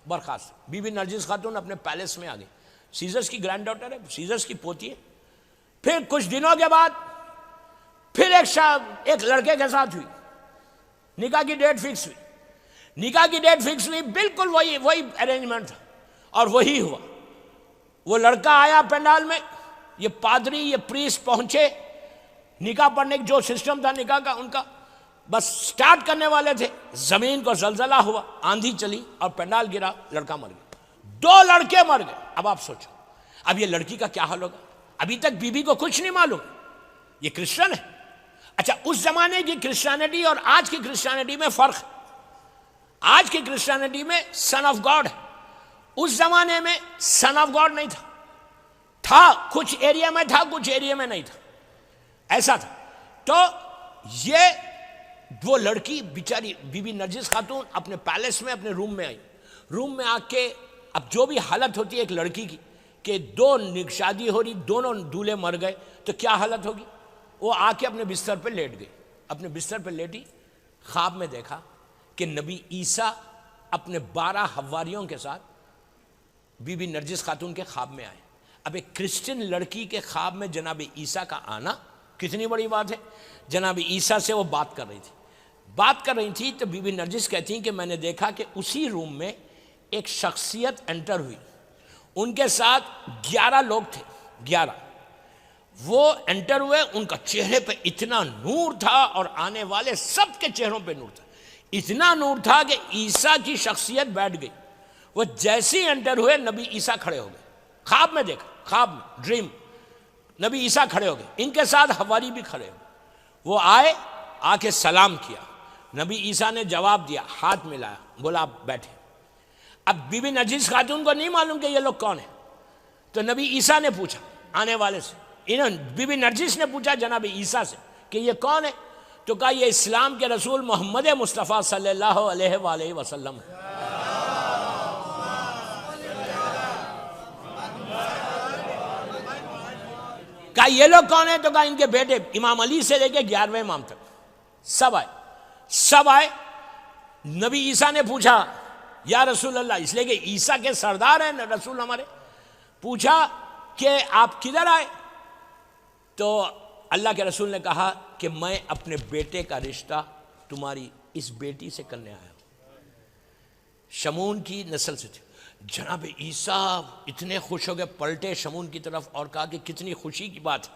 برخاست. بی بی نرجس خاتون اپنے پیلس میں آ گئی. سیزرز کی گرینڈ ڈاٹر ہے, سیزرز کی پوتی ہے. پھر کچھ دنوں کے بعد پھر ایک لڑکے کے ساتھ ہوئی, نکاح کی ڈیٹ فکس ہوئی. نکاح کی ڈیٹ فکس ہوئی, بالکل وہی ارینجمنٹ تھا اور وہی ہوا. وہ لڑکا آیا پینڈال میں, یہ پادری یہ پریسٹ پہنچے, نکاح پڑھنے جو سسٹم تھا نکاح کا ان کا بس سٹارٹ کرنے والے تھے. زمین کو زلزلہ ہوا, آندھی چلی اور پینڈال گرا, لڑکا مر گیا. 2 لڑکے مر گئے. اب آپ سوچو اب یہ لڑکی کا کیا حال ہوگا. ابھی تک بیوی کو کچھ نہیں معلوم, یہ کرسچن ہے. اچھا, اس زمانے کی کرسچینٹی اور آج کی کرسچینٹی میں فرق ہے. آج کی کرسچینٹی میں سن آف گاڈ ہے, اس زمانے میں سن آف گاڈ نہیں تھا. کچھ ایریا میں تھا, کچھ ایریا میں نہیں تھا, ایسا تھا. تو یہ وہ لڑکی بیچاری بی بی نرجس خاتون اپنے پیلس میں اپنے روم میں آئی. روم میں آ کے اب جو بھی حالت ہوتی ہے ایک لڑکی کی کہ 2 شادی ہو رہی, دونوں دولہے مر گئے, تو کیا حالت ہوگی. وہ آ کے اپنے بستر پہ لیٹ گئی. اپنے بستر پہ لیٹی, خواب میں دیکھا کہ نبی عیسیٰ اپنے 12 حواریوں کے ساتھ بی بی نرجس خاتون کے خواب میں آئے. اب ایک کرسچن لڑکی کے خواب میں جناب عیسیٰ کا آنا کتنی بڑی بات ہے. جناب عیسیٰ سے وہ بات کر رہی تھی تو بی بی نرجس کہتی ہیں کہ میں نے دیکھا کہ اسی روم میں ایک شخصیت انٹر ہوئی. ان کے ساتھ 11 لوگ تھے, 11 وہ انٹر ہوئے. ان کا چہرے پہ اتنا نور تھا اور آنے والے سب کے چہروں پہ نور تھا. اتنا نور تھا کہ عیسیٰ کی شخصیت بیٹھ گئی. وہ جیسے ہی انٹر ہوئے نبی عیسیٰ کھڑے ہو گئے. خواب میں دیکھا, خواب میں ڈریم, نبی عیسیٰ کھڑے ہو گئے. ان کے ساتھ حواری بھی کھڑے ہوئے. وہ آئے, آ کے سلام کیا. نبی عیسیٰ نے جواب دیا, ہاتھ ملایا, بولا آپ بیٹھے. اب بی بی نرجس خاتون کو نہیں معلوم کہ یہ لوگ کون ہیں. تو نبی عیسیٰ نے پوچھا آنے والے سے, بی بی نرجس نے پوچھا جناب عیسیٰ سے کہ یہ کون ہے. تو کہا یہ اسلام کے رسول محمد مصطفیٰ صلی اللہ علیہ وآلہ وسلم. کہا یہ لوگ کون ہیں. تو کہا ان کے بیٹے امام علی سے لے کے 11ویں امام تک سب آئے. نبی عیسیٰ نے پوچھا یا رسول اللہ, اس لیے کہ عیسیٰ کے سردار ہیں رسول ہمارے, پوچھا کہ آپ کدھر آئے. تو اللہ کے رسول نے کہا کہ میں اپنے بیٹے کا رشتہ تمہاری اس بیٹی سے کرنے آیا ہوں. شمون کی نسل سے تھے. جناب عیسیٰ اتنے خوش ہو گئے, پلٹے شمون کی طرف اور کہا کہ کتنی خوشی کی بات ہے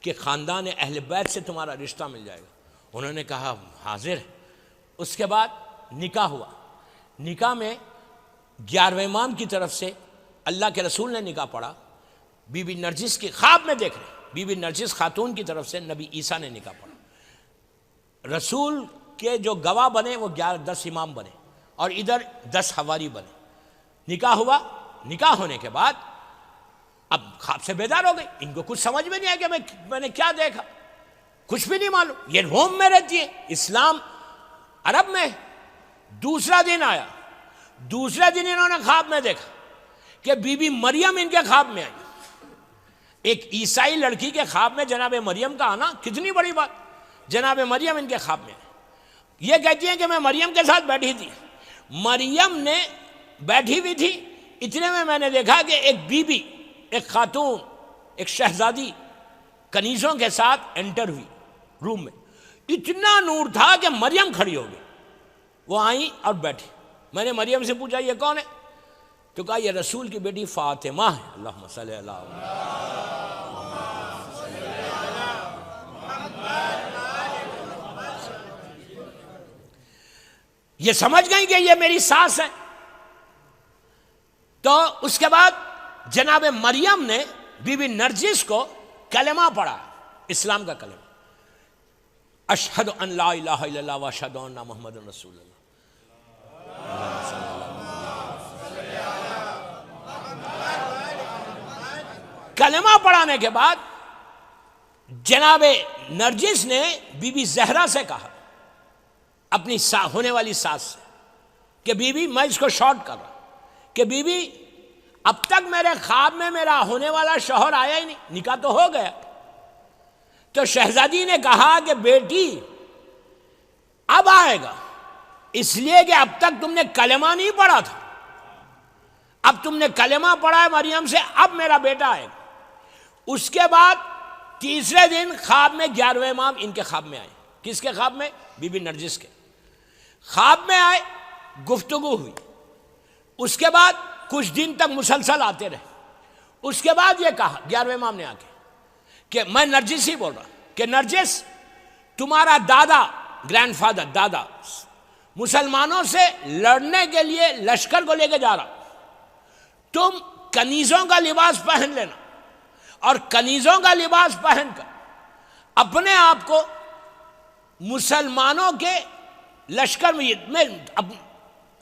کہ خاندان اہل بیت سے تمہارا رشتہ مل جائے گا. انہوں نے کہا حاضر ہے. اس کے بعد نکاح ہوا. نکاح میں 11ویں امام کی طرف سے اللہ کے رسول نے نکاح پڑھا. بی بی نرجس کی خواب میں دیکھ رہے, بی بی نرجس خاتون کی طرف سے نبی عیسیٰ نے نکاح پڑھا. رسول کے جو گواہ بنے وہ 10 امام بنے اور ادھر 10 حواری بنے. نکاح ہوا. نکاح ہونے کے بعد اب خواب سے بیدار ہو گئی. ان کو کچھ سمجھ میں نہیں آیا کہ میں نے کیا دیکھا, کچھ بھی نہیں معلوم. یہ روم میں رہتی ہے, اسلام عرب میں. دوسرا دن آیا. دوسرے دن انہوں نے خواب میں دیکھا کہ بی بی مریم ان کے خواب میں آئی. ایک عیسائی لڑکی کے خواب میں جناب مریم کا آنا کتنی بڑی بات. جناب مریم ان کے خواب میں آئی. یہ کہتی ہیں کہ میں مریم کے ساتھ بیٹھی تھی. مریم نے بیٹھی ہوئی تھی, اتنے میں نے دیکھا کہ ایک بی بی, ایک خاتون, ایک شہزادی کنیزوں کے ساتھ انٹر ہوئی روم میں. اتنا نور تھا کہ مریم کھڑی ہو گئی. وہ آئیں اور بیٹھی. میں نے مریم سے پوچھا یہ کون ہے. تو کہا یہ رسول کی بیٹی فاطمہ ہے. اللہم صلی اللہ علیہ یہ سمجھ گئی کہ یہ میری ساس ہے. تو اس کے بعد جناب مریم نے بی بی نرجس کو کلمہ پڑھا، اسلام کا کلمہ، اشہد ان لا الہ الا اللہ واشہد ان محمد رسول اللہ. کلمہ پڑھانے کے بعد جناب نرجس نے بی بی زہرا سے کہا، اپنی ہونے والی ساس سے، کہ بی بی میں اس کو شارٹ کر رہا کہ بی بی اب تک میرے خواب میں میرا ہونے والا شوہر آیا ہی نہیں، نکاح تو ہو گیا. تو شہزادی نے کہا کہ بیٹی اب آئے گا، اس لیے کہ اب تک تم نے کلمہ نہیں پڑھا تھا، اب تم نے کلمہ پڑھا ہے مریم سے، اب میرا بیٹا آئے گا. اس کے بعد تیسرے دن خواب میں 11ویں امام ان کے خواب میں آئے. کس کے خواب میں؟ بی بی نرجس کے خواب میں آئے، گفتگو ہوئی. اس کے بعد کچھ دن تک مسلسل آتے رہے. اس کے بعد یہ کہا 11ویں امام نے آ کے کہ میں نرجس ہی بول رہا کہ نرجس تمہارا دادا، گرینڈ فادر، دادا مسلمانوں سے لڑنے کے لیے لشکر کو لے کے جا رہا، تم کنیزوں کا لباس پہن لینا اور کنیزوں کا لباس پہن کر اپنے آپ کو مسلمانوں کے لشکر میں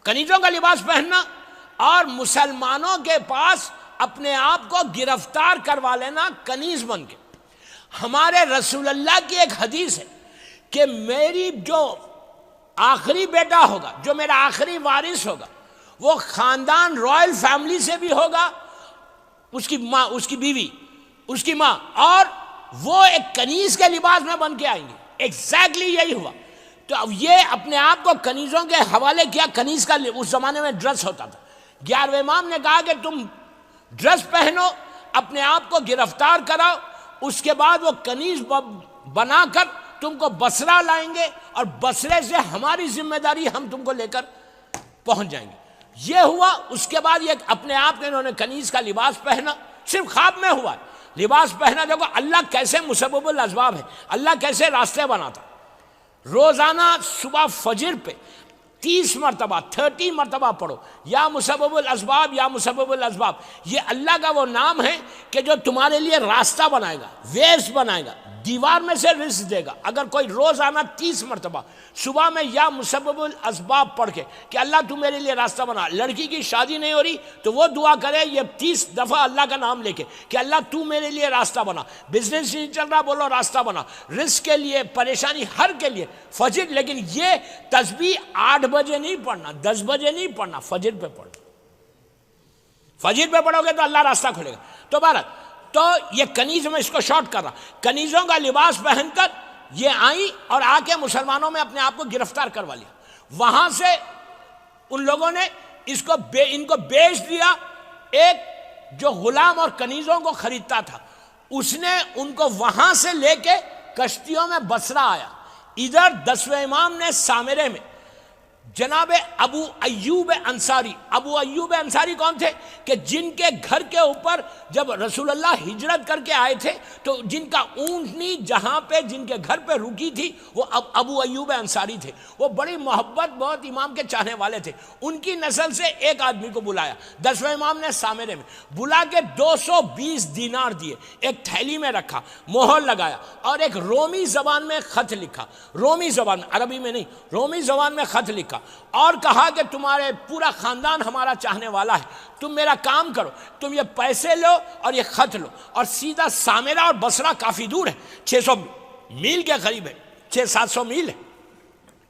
کنیزوں کا لباس پہننا اور مسلمانوں کے پاس اپنے آپ کو گرفتار کروا لینا کنیز بن کے. ہمارے رسول اللہ کی ایک حدیث ہے کہ میری جو آخری بیٹا ہوگا، جو میرا آخری وارث ہوگا، وہ خاندان رائل فیملی سے بھی ہوگا، اس کی ماں، اس کی بیوی، اس کی ماں، اور وہ ایک کنیز کے لباس میں بن کے آئیں گے. ایگزیکٹلی یہی ہوا. تو اب یہ اپنے آپ کو کنیزوں کے حوالے کیا. کنیز کا اس زمانے میں ڈریس ہوتا تھا. 11ویں امام نے کہا کہ تم ڈریس پہنو، اپنے آپ کو گرفتار کراؤ، اس کے بعد وہ کنیز بنا کر تم کو بصرہ لائیں گے اور بصرے سے ہماری ذمہ داری، ہم تم کو لے کر پہنچ جائیں گے. یہ ہوا. اس کے بعد یہ اپنے آپ کو انہوں نے کنیز کا لباس پہنا. صرف خواب میں ہوا لباس پہنا. دیکھو اللہ کیسے مسبب الاسباب ہے، اللہ کیسے راستے بناتا. روزانہ صبح فجر پہ 30 مرتبہ 30 مرتبہ پڑھو یا مسبب الاسباب یا مسبب الاسباب. یہ اللہ کا وہ نام ہے کہ جو تمہارے لیے راستہ بنائے گا، ویز بنائے گا، دیوار میں سے رزق دے گا. اگر کوئی روزانہ 30 مرتبہ صبح میں یا مسبب الاسباب پڑھ کے کہ اللہ تو میرے لیے راستہ بنا. لڑکی کی شادی نہیں ہو رہی تو وہ دعا کرے یہ 30 دفعہ اللہ کا نام لے کے کہ اللہ تو میرے لیے راستہ بنا. بزنس نہیں چل رہا، بولو راستہ بنا. رزق کے لیے، پریشانی ہر کے لیے فجر. لیکن یہ تسبیح 8 بجے نہیں پڑھنا، 10 بجے نہیں پڑھنا، فجر پہ پڑھنا. فجر پہ پڑھو گے تو اللہ راستہ کھولے گا. تو بہرحال تو یہ کنیز، میں اس کو شارٹ کر رہا، کنیزوں کا لباس پہن کر یہ آئی اور آ کے مسلمانوں میں اپنے آپ کو گرفتار کروا لیا. وہاں سے ان لوگوں نے ان کو بیچ دیا. ایک جو غلام اور کنیزوں کو خریدتا تھا اس نے ان کو وہاں سے لے کے کشتیوں میں بصرہ آیا. ادھر 10ویں امام نے سامرے میں جناب ابو ایوب انصاری. ابو ایوب انصاری کون تھے؟ کہ جن کے گھر کے اوپر جب رسول اللہ ہجرت کر کے آئے تھے تو جن کا اونٹنی جہاں پہ جن کے گھر پہ رکی تھی وہ ابو ایوب انصاری تھے. وہ بڑی محبت، بہت امام کے چاہنے والے تھے. ان کی نسل سے ایک آدمی کو بلایا 10ویں امام نے سامرے میں، بلا کے 220 دینار دیے، ایک تھیلی میں رکھا، مہر لگایا اور ایک رومی زبان میں خط لکھا. رومی زبان میں، عربی میں نہیں، رومی زبان میں خط لکھا اور کہا کہ تمہارے پورا خاندان ہمارا چاہنے والا ہے، تم میرا کام کرو، تم یہ پیسے لو اور یہ خط لو اور سیدھا سامرہ اور بصرہ کافی دور ہے، 600 میل کے قریب ہے، 600-700 میل ہے،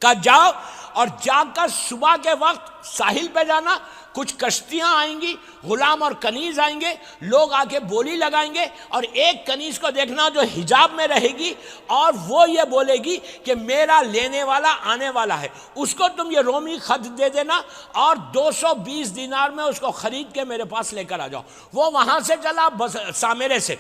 کہ جاؤ اور جا کر صبح کے وقت ساحل پہ جانا. کچھ کشتیاں آئیں گی، غلام اور کنیز آئیں گے، لوگ آ کے بولی لگائیں گے اور ایک کنیز کو دیکھنا جو حجاب میں رہے گی اور وہ یہ بولے گی کہ میرا لینے والا آنے والا ہے. اس کو تم یہ رومی خط دے دینا اور 220 دینار میں اس کو خرید کے میرے پاس لے کر آ جاؤ. وہ وہاں سے چلا سامرے سے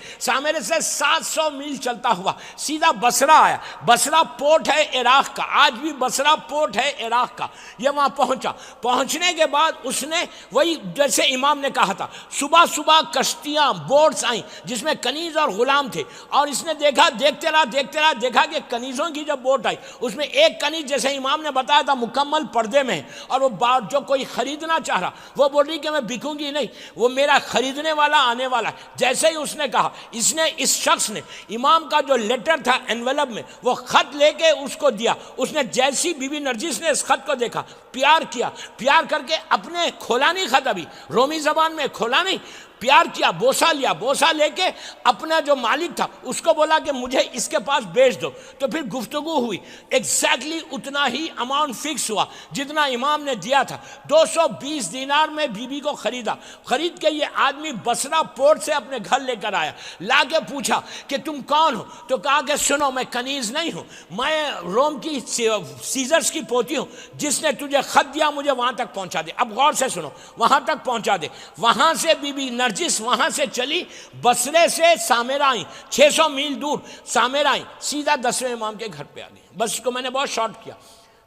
700 میل چلتا ہوا سیدھا بصرہ آیا. بصرہ پورٹ ہے عراق کا، آج بھی بصرہ پورٹ ہے عراق کا. یہ وہاں پہنچا. پہنچنے کے بعد اس نے وہی جیسے امام نے کہا تھا، صبح صبح کشتیاں بوٹس آئیں جس میں کنیز اور غلام تھے، اور اس نے دیکھا، دیکھتے رہا دیکھا کہ کنیزوں کی جب بوٹ آئی اس میں ایک کنیز جیسے امام نے بتایا تھا مکمل پردے میں ہے، اور وہ جو کوئی خریدنا چاہ رہا وہ بول رہی کہ میں بکوں گی نہیں، وہ میرا خریدنے والا آنے والا ہے۔ جیسے ہی اس نے کہا، اس شخص نے امام کا جو لیٹر تھا انویلپ میں وہ خط لے کے اس کو دیا، اس نے جیسی بی بی نرجس نے اس خط کو دیکھا پیار کیا، پیار کر کے اپنے کھولا نہیں خط، ابھی رومی زبان میں کھولا نہیں، پیار کیا، بوسہ لیا، بوسہ لے کے اپنا جو مالک تھا اس کو بولا کہ مجھے اس کے پاس بیچ دو، تو پھر گفتگو ہوئی، ایگزیکٹلی اتنا ہی اماؤنٹ فکس ہوا جتنا امام نے دیا تھا، 220 دینار میں بی بی کو خریدا، خرید کے یہ آدمی بصرہ پورٹ سے اپنے گھر لے کر آیا، لا کے پوچھا کہ تم کون ہو؟ تو کہا کہ سنو میں کنیز نہیں ہوں، میں روم کی سیزرز کی پوتی ہوں، جس نے تجھے خط دیا مجھے وہاں تک پہنچا دے۔ اب غور سے سنو، وہاں تک پہنچا دے۔ وہاں سے بی بی نرجس وہاں سے چلی، بصرے سے سامرہ آئیں، 600 میل دور سامرہ آئیں، سیدھا 10ویں امام کے گھر پہ آ گئی۔ بس اس کو میں نے بہت شارٹ کیا۔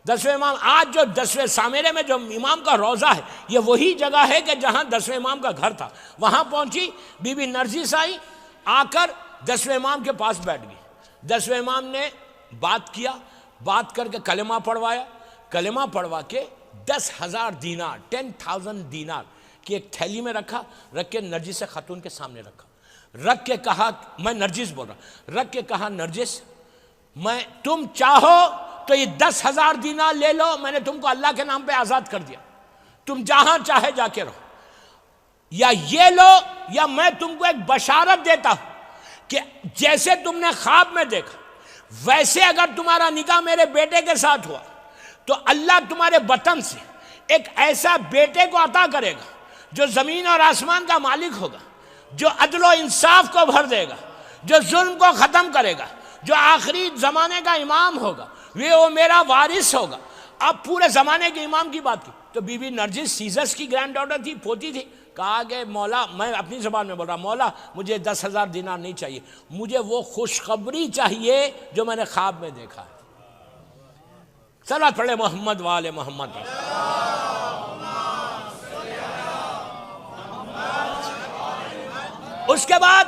10ویں امام، آج جو 10ویں سامرے میں جو امام کا روضہ ہے یہ وہی جگہ ہے کہ جہاں 10ویں امام کا گھر تھا۔ وہاں پہنچی، بی بی نرجس آئی، آ کر 10ویں امام کے پاس بیٹھ گئی۔ 10ویں امام نے بات کیا، بات کر کے کلمہ پڑھوایا، کلمہ پڑھوا کے 10,000 دینار 10,000 دینار کی ایک تھیلی میں رکھا، رکھ کے نرجس خاتون کے سامنے رکھا، رکھ کے کہا، میں نرجس بول رہا، رکھ کے کہا نرجس میں تم چاہو تو یہ 10,000 دینار لے لو، میں نے تم کو اللہ کے نام پہ آزاد کر دیا، تم جہاں چاہے جا کے رہو، یا یہ لو، یا میں تم کو ایک بشارت دیتا ہوں کہ جیسے تم نے خواب میں دیکھا ویسے اگر تمہارا نکاح میرے بیٹے کے ساتھ ہوا تو اللہ تمہارے بطن سے ایک ایسا بیٹے کو عطا کرے گا جو زمین اور آسمان کا مالک ہوگا، جو عدل و انصاف کو بھر دے گا، جو ظلم کو ختم کرے گا، جو آخری زمانے کا امام ہوگا، وہ میرا وارث ہوگا۔ اب پورے زمانے کے امام کی بات کی تو بی بی نرجس سیزرز کی گرینڈ ڈاٹر تھی، پوتی تھی، کہا کہ مولا، میں اپنی زبان میں بول رہا، مولا مجھے 10,000 دینار نہیں چاہیے، مجھے وہ خوشخبری چاہیے جو میں نے خواب میں دیکھا ہے۔ صلوات پڑھے محمد وآل محمد۔ اس کے بعد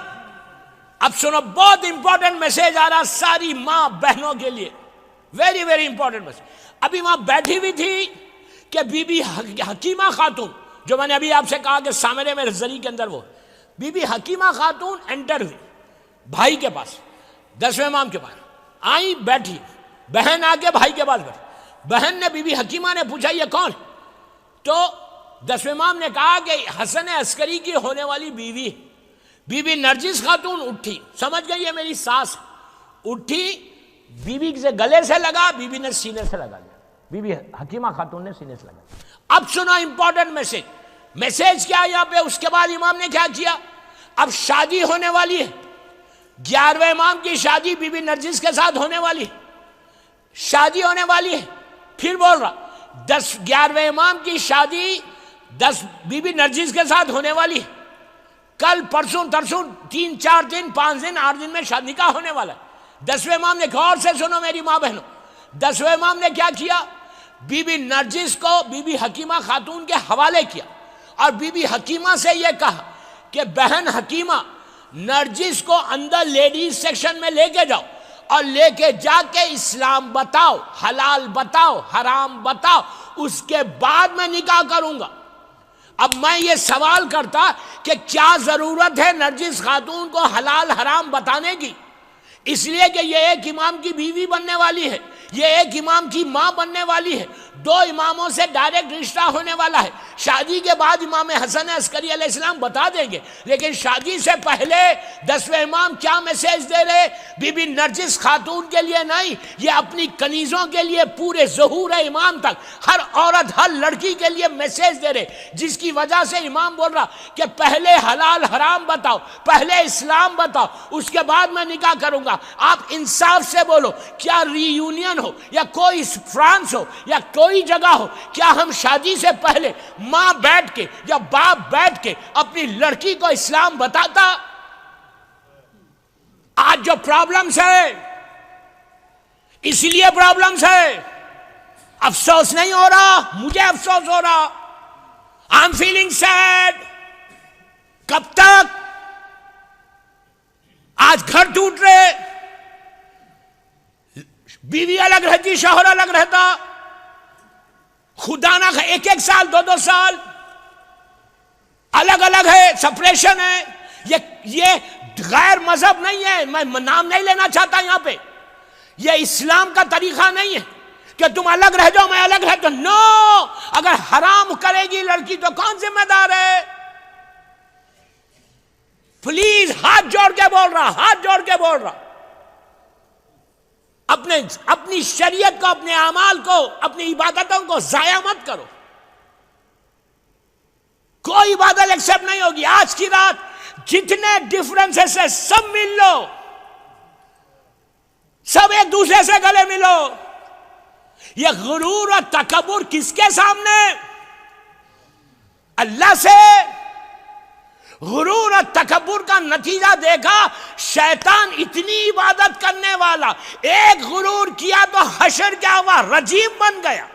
اب سنو، بہت امپورٹنٹ میسج آ رہا ساری ماں بہنوں کے لیے، ویری ویری امپورٹنٹ میسج۔ ابھی وہاں بیٹھی ہوئی تھی کہ بی بی حکیمہ خاتون، جو میں نے ابھی آپ سے کہا کہ سامرے میں زری کے اندر وہ بی بی حکیمہ خاتون انٹر ہوئی بھائی کے پاس، 10ویں امام کے پاس آئی، بیٹھی، بہن آ کے بھائی کے پاس بیٹھی، بہن نے بی بی حکیمہ نے پوچھا یہ کون؟ تو 10ویں امام نے کہا کہ حسن عسکری کی ہونے والی بیوی۔ بی بی نرجس خاتون اٹھی، سمجھ گئی یہ میری ساس، اٹھی، بی بی سے گلے سے لگا، بی بی نے سینے سے لگا لیا، بی بی حکیمہ خاتون نے سینے سے لگا۔ اب سنو امپورٹنٹ میسج کیا یہاں پہ؟ اس کے بعد امام نے کیا کیا؟ اب شادی ہونے والی ہے، 11ویں امام کی شادی بی بی نرجس کے ساتھ ہونے والی ہے، شادی ہونے والی ہے، پھر بول رہا 11ویں امام کی شادی بی بی نرجس کے ساتھ ہونے والی ہے، کل پرسوں ترسوں 3 4 دن 5 دن 8 دن میں شادی نکاح ہونے والا ہے۔ 10ویں امام نے، غور سے سنو میری ماں بہنوں، 10ویں امام نے کیا کیا؟ بی بی نرجس کو بی بی حکیمہ خاتون کے حوالے کیا، اور بی بی حکیمہ سے یہ کہا کہ بہن حکیمہ، نرجس کو اندر لیڈیز سیکشن میں لے کے جاؤ، اور لے کے جا کے اسلام بتاؤ، حلال بتاؤ، حرام بتاؤ، اس کے بعد میں نکاح کروں گا۔ اب میں یہ سوال کرتا کہ کیا ضرورت ہے نرجس خاتون کو حلال حرام بتانے کی؟ اس لیے کہ یہ ایک امام کی بیوی بننے والی ہے، یہ ایک امام کی ماں بننے والی ہے، 2 اماموں سے ڈائریکٹ رشتہ ہونے والا ہے۔ شادی کے بعد امام حسن عسکری علیہ السلام بتا دیں گے، لیکن شادی سے پہلے 10ویں امام کیا میسج دے رہے؟ بی بی نرجس خاتون کے لیے نہیں، یہ اپنی کنیزوں کے لیے، پورے ظہور امام تک ہر عورت ہر لڑکی کے لیے میسج دے رہے، جس کی وجہ سے امام بول رہا کہ پہلے حلال حرام بتاؤ، پہلے اسلام بتاؤ، اس کے بعد میں نکاح کروں گا۔ آپ انصاف سے بولو، کیا ری یونین ہو یا کوئی فرانس ہو یا کوئی جگہ ہو، کیا ہم شادی سے پہلے ماں بیٹھ کے یا باپ بیٹھ کے اپنی لڑکی کو اسلام بتاتا؟ آج جو پرابلمز ہے، اسی لیے پرابلمز ہے، افسوس نہیں ہو رہا، مجھے افسوس ہو رہا، آئی ایم فیلنگ سیڈ. کب تک؟ آج گھر ٹوٹ رہے، بیوی الگ رہتی، شوہر الگ رہتا، خدا نہ ایک ایک سال، دو سال الگ الگ ہے، سپریشن ہے. یہ غیر مذہب نہیں ہے، میں نام نہیں لینا چاہتا یہاں پہ. یہ اسلام کا طریقہ نہیں ہے کہ تم الگ رہ جاؤ میں الگ رہتا. نو، اگر حرام کرے گی لڑکی تو کون ذمہ دار ہے؟ پلیز، ہاتھ جوڑ کے بول رہا، اپنی شریعت کو، اپنے اعمال کو، اپنی عبادتوں کو ضائع مت کرو. کوئی عبادت ایکسپٹ نہیں ہوگی. آج کی رات جتنے ڈفرنسز ہے سب مل لو، سب ایک دوسرے سے گلے ملو. یہ غرور اور تکبر کس کے سامنے؟ اللہ سے. غرور اور تکبر کا نتیجہ دیکھا، شیطان اتنی عبادت کرنے والا، ایک غرور کیا تو حشر کیا ہوا؟ رجیم بن گیا.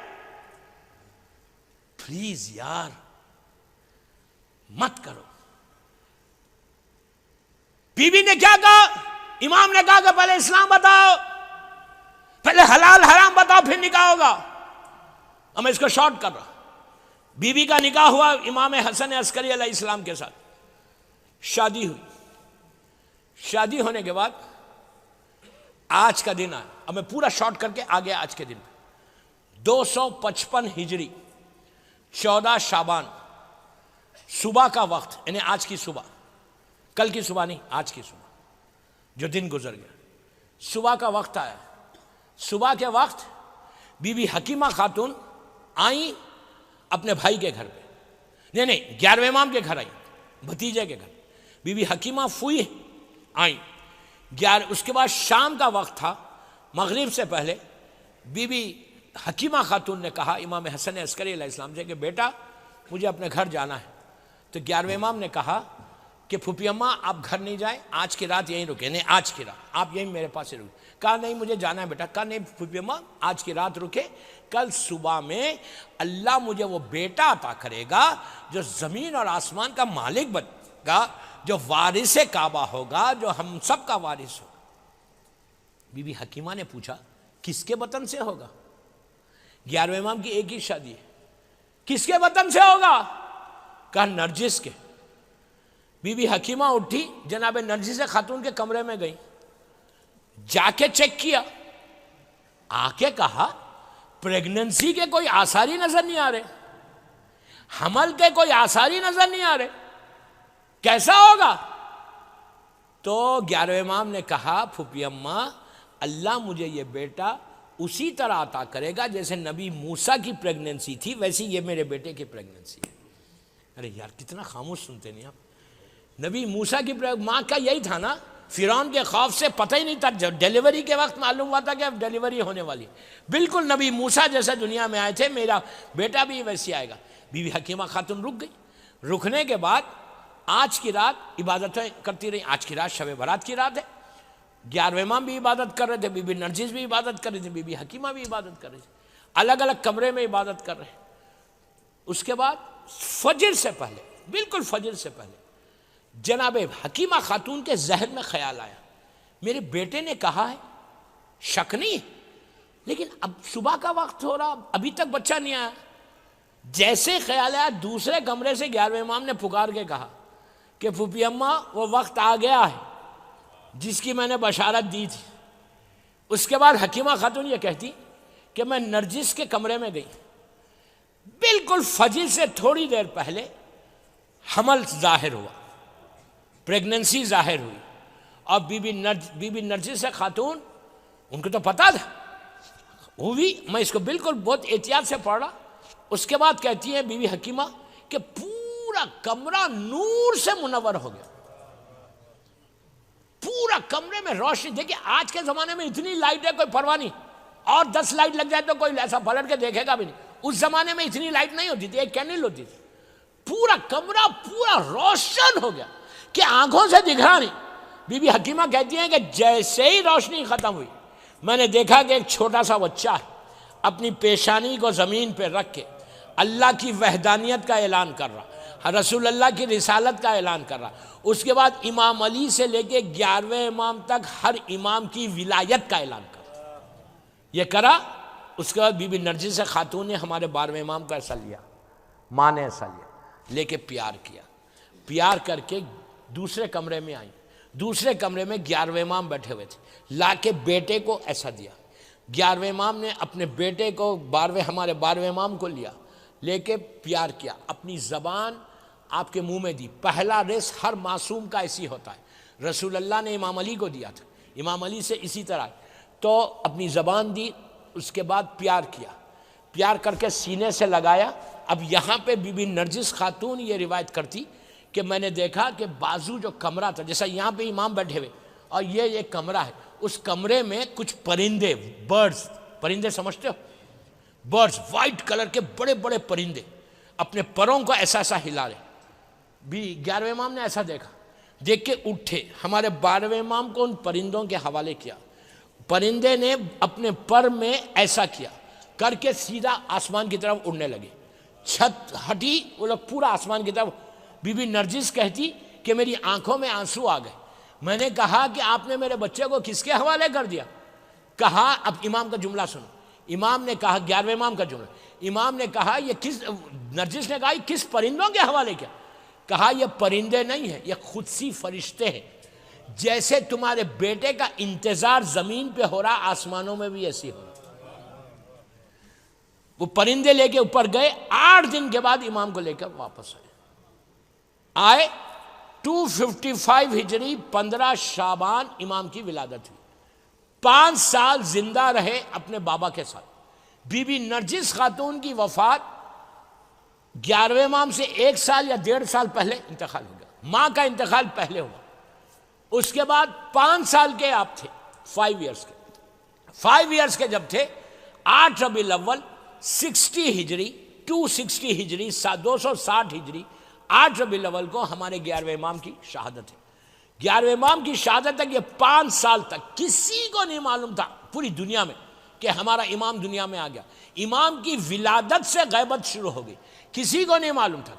پلیز یار مت کرو. بیوی نے کیا کہا؟ امام نے کہا کہ پہلے اسلام بتاؤ، پہلے حلال حرام بتاؤ، پھر نکاح ہوگا. اب میں اس کو شارٹ کر رہا. بیوی کا نکاح ہوا امام حسن عسکری علیہ السلام کے ساتھ. شادی ہوئی. شادی ہونے کے بعد آج کا دن آیا. اب میں پورا شارٹ کر کے آگے آج کے دن 255 ہجری 14 شعبان، صبح کا وقت، یعنی آج کی صبح، کل کی صبح نہیں، آج کی صبح جو دن گزر گیا. صبح کا وقت آیا. صبح کے وقت بی بی حکیمہ خاتون آئیں اپنے بھائی کے گھر پہ، نہیں 11ویں امام کے گھر آئیں، بھتیجے کے گھر. بی بی حکیمہ فوئی آئیں. اس کے بعد شام کا وقت تھا، مغرب سے پہلے بی بی حکیمہ خاتون نے کہا امام حسن عسکری علیہ السلام سے کہ بیٹا مجھے اپنے گھر جانا ہے. تو 11ویں امام نے کہا کہ پھوپھی اماں آپ گھر نہیں جائیں، آج کی رات یہیں رکے. نہیں، آج کی رات آپ یہیں میرے پاس ہی رکے. کہا نہیں مجھے جانا ہے بیٹا. کہا نہیں پھوپھی اماں آج کی رات رکے، کل صبح میں اللہ مجھے وہ بیٹا عطا کرے گا جو زمین اور آسمان کا مالک بنے گا، جو وارث کعبہ ہوگا، جو ہم سب کا وارث ہوگا. بی بی حکیمہ نے پوچھا کس کے وطن سے ہوگا؟ 11ویں امام کی ایک ہی شادی ہے، کس کے وطن سے ہوگا؟ کہا نرجس کے. بی بی حکیمہ اٹھی، جناب نرجس خاتون کے کمرے میں گئی، جا کے چیک کیا، آ کے کہا پریگننسی کے کوئی آثار ہی نظر نہیں آ رہے، حمل کے کوئی آثار ہی نظر نہیں آ رہے، کیسا ہوگا؟ تو 11ویں امام نے کہا پھوپھی اماں اللہ مجھے یہ بیٹا اسی طرح عطا کرے گا جیسے نبی موسیٰ کی پریگننسی تھی، ویسی یہ میرے بیٹے کی پریگننسی ہے. ارے یار کتنا خاموش سنتے نہیں آپ. نبی موسیٰ کی ماں کا یہی تھا نا، فرعون کے خوف سے پتہ ہی نہیں تھا، ڈیلیوری کے وقت معلوم ہوا تھا کہ اب ڈیلیوری ہونے والی. بالکل نبی موسیٰ جیسے دنیا میں آئے تھے، میرا بیٹا بھی ویسے آئے گا. بی بی حکیمہ خاتون رک گئی. رکنے کے بعد آج کی رات عبادتیں کرتی رہی. آج کی رات شب برات کی رات ہے. 11ویں امام بھی عبادت کر رہے تھے، بی بی نرجس بھی عبادت کر رہی تھی، بی بی حکیمہ بھی عبادت کر رہی تھی، الگ الگ کمرے میں عبادت کر رہے ہیں. اس کے بعد فجر سے پہلے، بالکل فجر سے پہلے جناب حکیمہ خاتون کے ذہن میں خیال آیا، میرے بیٹے نے کہا ہے، شک نہیں لیکن اب صبح کا وقت ہو رہا، ابھی تک بچہ نہیں آیا. جیسے خیال آیا دوسرے کمرے سے 11ویں امام نے پکار کے کہا کہ پھوپھی اماں وہ وقت آ گیا ہے جس کی میں نے بشارت دی تھی. اس کے بعد حکیمہ خاتون یہ کہتی کہ میں نرجس کے کمرے میں گئی، بالکل فجر سے تھوڑی دیر پہلے حمل ظاہر ہوا، پریگننسی ظاہر ہوئی. اور بی بی نرجس خاتون، ان کو تو پتا تھا ہوئی، میں اس کو بالکل بہت احتیاط سے پڑھ رہا. اس کے بعد کہتی ہے بی بی حکیمہ کہ پورا کمرہ نور سے منور ہو گیا، پورا کمرے میں روشنی. دیکھیں آج کے زمانے میں اتنی لائٹ ہے کوئی پرواہ نہیں، اور 10 لائٹ لگ جائے تو کوئی ایسا پلٹ کے دیکھے گا بھی نہیں. اس زمانے میں اتنی لائٹ نہیں ہوتی تھی، ایک کینڈل ہوتی تھی. پورا کمرہ پورا روشن ہو گیا کہ آنکھوں سے دکھ رہا نہیں. بی بی حکیمہ کہتی ہیں کہ جیسے ہی روشنی ختم ہوئی میں نے دیکھا کہ ایک چھوٹا سا بچہ اپنی پیشانی کو زمین پہ رکھ کے اللہ کی وحدانیت کا اعلان کر رہا، رسول اللہ کی رسالت کا اعلان کر رہا۔ اس کے بعد امام علی سے لے کے 11ویں امام تک ہر امام کی ولایت کا اعلان کر رہا، یہ کرا۔ اس کے بعد بی بی نرجس خاتون نے ہمارے 12ویں امام کا ایسا لیا، ماں نے ایسا لیا، لے کے پیار کیا، پیار کر کے دوسرے کمرے میں آئی، دوسرے کمرے میں 11ویں امام بیٹھے ہوئے تھے، لا کے بیٹے کو ایسا دیا۔ 11ویں امام نے اپنے بیٹے کو ہمارے 12ویں امام کو لیا، لے کے پیار کیا، اپنی زبان آپ کے منہ میں دی۔ پہلا رس ہر معصوم کا ایسی ہوتا ہے، رسول اللہ نے امام علی کو دیا تھا، امام علی سے اسی طرح تو اپنی زبان دی۔ اس کے بعد پیار کیا، پیار کر کے سینے سے لگایا۔ اب یہاں پہ بی بی نرجس خاتون یہ روایت کرتی کہ میں نے دیکھا کہ بازو جو کمرہ تھا، جیسا یہاں پہ امام بیٹھے ہوئے اور یہ ایک کمرہ ہے، اس کمرے میں کچھ پرندے، برڈز، پرندے سمجھتے ہو، برڈز، وائٹ کلر کے بڑے بڑے پرندے اپنے پروں کو ایسا ایسا ہلا رہے۔ بھی 11ویں امام نے ایسا دیکھا، دیکھ کے اٹھے، ہمارے 12ویں امام کو ان پرندوں کے حوالے کیا۔ پرندے نے اپنے پر میں ایسا کیا، کر کے سیدھا آسمان کی طرف اڑنے لگے، چھت ہٹی، وہ لوگ پورا آسمان کی طرف۔ بی بی نرجس کہتی کہ میری آنکھوں میں آنسو آ گئے۔ میں نے کہا کہ آپ نے میرے بچے کو کس کے حوالے کر دیا؟ کہا، اب امام کا جملہ سنو، امام نے کہا، 11ویں امام کا جملہ، امام نے کہا یہ کس، نرجس نے کہا یہ کس پرندوں کے حوالے کیا؟ کہا یہ پرندے نہیں ہیں، یہ قدسی فرشتے ہیں، جیسے تمہارے بیٹے کا انتظار زمین پہ ہو رہا آسمانوں میں بھی ایسی ہو رہا۔ وہ پرندے لے کے اوپر گئے، 8 دن کے بعد امام کو لے کر واپس آئے 255 ہجری 15 شعبان امام کی ولادت ہوئی۔ 5 سال زندہ رہے اپنے بابا کے ساتھ۔ بی بی نرجس خاتون کی وفات 11ویں امام سے 1 سال یا 1.5 سال پہلے انتقال ہو گیا، ماں کا انتقال پہلے ہوا۔ اس کے بعد 5 سال کے آپ تھے، 5 ایئرس کے، 5 ایئرس کے جب تھے، 8 ربیع الاول 60 ہجری 260 ہجری 260 ہجری 8 ربیع الاول کو ہمارے 11ویں امام کی شہادت ہے۔ 11ویں امام کی شہادت تک یہ 5 سال تک کسی کو نہیں معلوم تھا پوری دنیا میں کہ ہمارا امام دنیا میں آ گیا۔ امام کی ولادت سے غیبت شروع ہو گئی، کسی کو نہیں معلوم تھا،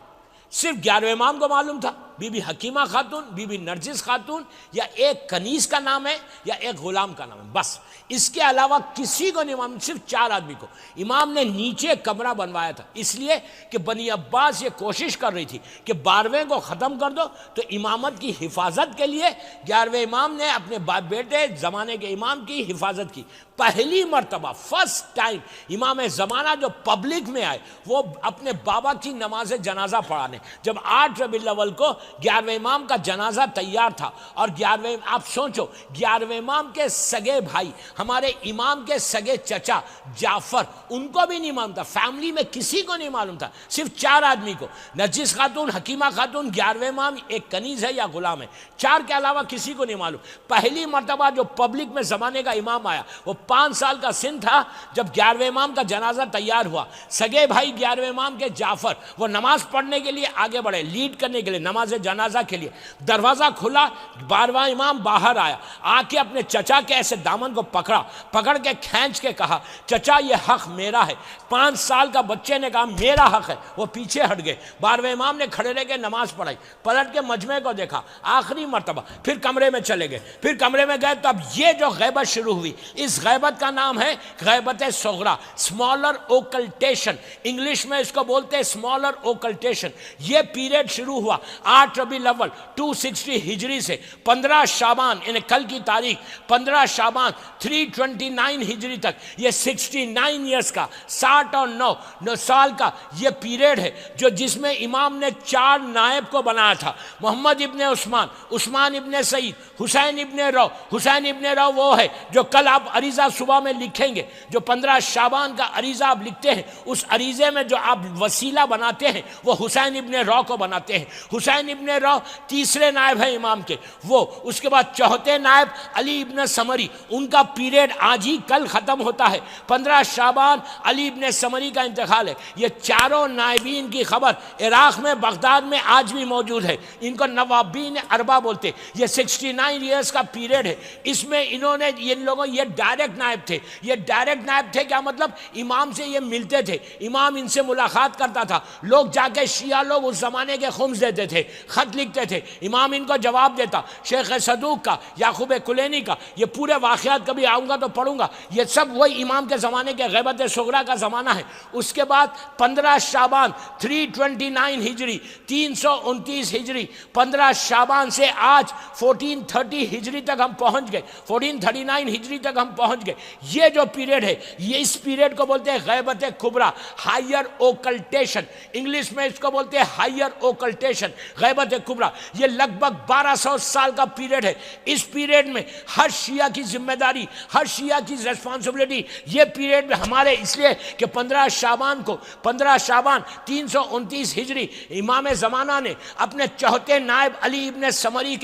صرف 11ویں امام کو معلوم تھا۔ بی بی حکیمہ خاتون، بی بی نرجس خاتون، یا ایک کنیز کا نام ہے یا ایک غلام کا نام ہے، بس اس کے علاوہ کسی کو نہیں معلوم، صرف 4 آدمی کو۔ امام نے نیچے کمرہ بنوایا تھا، اس لیے کہ بنی عباس یہ کوشش کر رہی تھی کہ 12ویں کو ختم کر دو، تو امامت کی حفاظت کے لیے 11ویں امام نے اپنے بیٹے زمانے کے امام کی حفاظت کی۔ پہلی مرتبہ، فرسٹ ٹائم امام زمانہ جو پبلک میں آئے، وہ اپنے بابا کی نماز جنازہ پڑھانے۔ جب 8 ربیع الاول کو 11ویں امام کا جنازہ تیار تھا، اور 11ویں، آپ سوچو، 11ویں امام کے سگے بھائی، ہمارے امام کے سگے چچا جعفر، ان کو بھی نہیں معلوم تھا، فیملی میں کسی کو نہیں معلوم تھا، صرف 4 آدمی کو، نرجس خاتون، حکیمہ خاتون، 11ویں امام، ایک کنیز ہے یا غلام ہے، 4 کے علاوہ کسی کو نہیں معلوم۔ پہلی مرتبہ جو پبلک میں زمانے کا امام آیا، وہ 5 سال کا سن تھا جب 11ویں امام کا جنازہ تیار ہوا۔ سگے بھائی 11ویں امام کے جعفر، وہ نماز پڑھنے کے لیے آگے بڑھے، لیڈ کرنے کے لیے، نماز جنازہ کے لیے۔ دروازہ کھلا، 12واں امام باہر آیا، آ کے اپنے چچا کے ایسے دامن کو پکڑ کے کھینچ کے کہا، چچا یہ حق میرا ہے۔ 5 سال کا بچے نے کہا میرا حق ہے، وہ پیچھے ہٹ گئے۔ 12ویں امام نے کھڑے رہ کے نماز پڑھائی، پلٹ کے مجمع کو دیکھا آخری مرتبہ، پھر کمرے میں چلے گئے، پھر کمرے میں گئے تو اب یہ جو غیبت شروع ہوئی، اس غیبت کا نام ہے غیبت صغریٰ، اسمالر اوکلٹیشن، انگلش میں اس کو بولتے ہیں اسمالر اوکلٹیشن۔ یہ پیریڈ شروع ہوا 8 ربیع الاول 260 ہجری سے 15 شعبان، یعنی کل کی تاریخ 15 شعبان 329 ہجری تک، یہ 69 ایئرس کا، 69 سال کا یہ پیریڈ ہے، جس میں امام نے 4 نائب کو بنایا تھا، محمد ابن عثمان، عثمان ابن سعید، حسین ابن رو۔ حسین ابن رو وہ ہے جو کل آپ عریضہ صبح میں لکھیں گے، جو 15 شعبان کا عریضہ آپ لکھتے ہیں، اس عریضے میں جو آپ وسیلہ بناتے ہیں وہ حسین ابن رو کو بناتے ہیں۔ حسین ابن رو تیسرے نائب ہیں امام کے، وہ اس کے بعد چوتھے نائب علی ابن سمری، ان کا پیریڈ آج ہی کل ختم ہوتا ہے، 15 شعبان علی ابن سمری کا انتقال ہے۔ یہ چاروں نائبین کی خبر عراق میں بغداد میں آج بھی موجود ہے، ان کو نوابین اربع بولتے۔ یہ 69 ایئرز کا پیریڈ ہے، اس میں انہوں نے ان لوگوں یہ ڈائریکٹ نائب تھے۔ یہ ڈائریکٹ نائب تھے کیا مطلب؟ امام سے یہ ملتے تھے، امام ان سے ملاقات کرتا تھا، لوگ جا کے شیعہ لوگ اس زمانے کے خمس دیتے تھے، خط لکھتے تھے، امام ان کو جواب دیتا۔ شیخ صدوق کا، یعقوب کلینی کا، یہ پورے واقعات کبھی آؤں گا تو پڑھوں گا، یہ سب وہی امام کے زمانے کے غیبت صغریٰ کا زمانہ ہے۔ اس کے بعد 15 شعبان 329 ہجری، 329 ہجری، 15 شعبان سے آج 1430 ہجری تک ہم پہنچ گئے، 1439 ہجری تک ہم پہنچ گئے۔ یہ جو پیریڈ ہے، یہ اس پیریڈ کو بولتے ہیں غیبت کبریٰ، ہائر اوکلٹیشن، انگلش میں اس کو بولتے ہیں ہائر اوکلٹیشن، غیبت کبریٰ۔ یہ لگ بھگ 1200 سال کا پیریڈ ہے۔ اس پیریڈ میں ہر شیعہ کی ذمہ داری، ہر شیعہ کی ریسپانسبلٹی، یہ پیریڈ میں ہمارے اس لیے کہ 15 شعبان کو، 15 شعبان 329 ہجری، امام زمانہ نے اپنے چوتھے نائب علی ابن سمری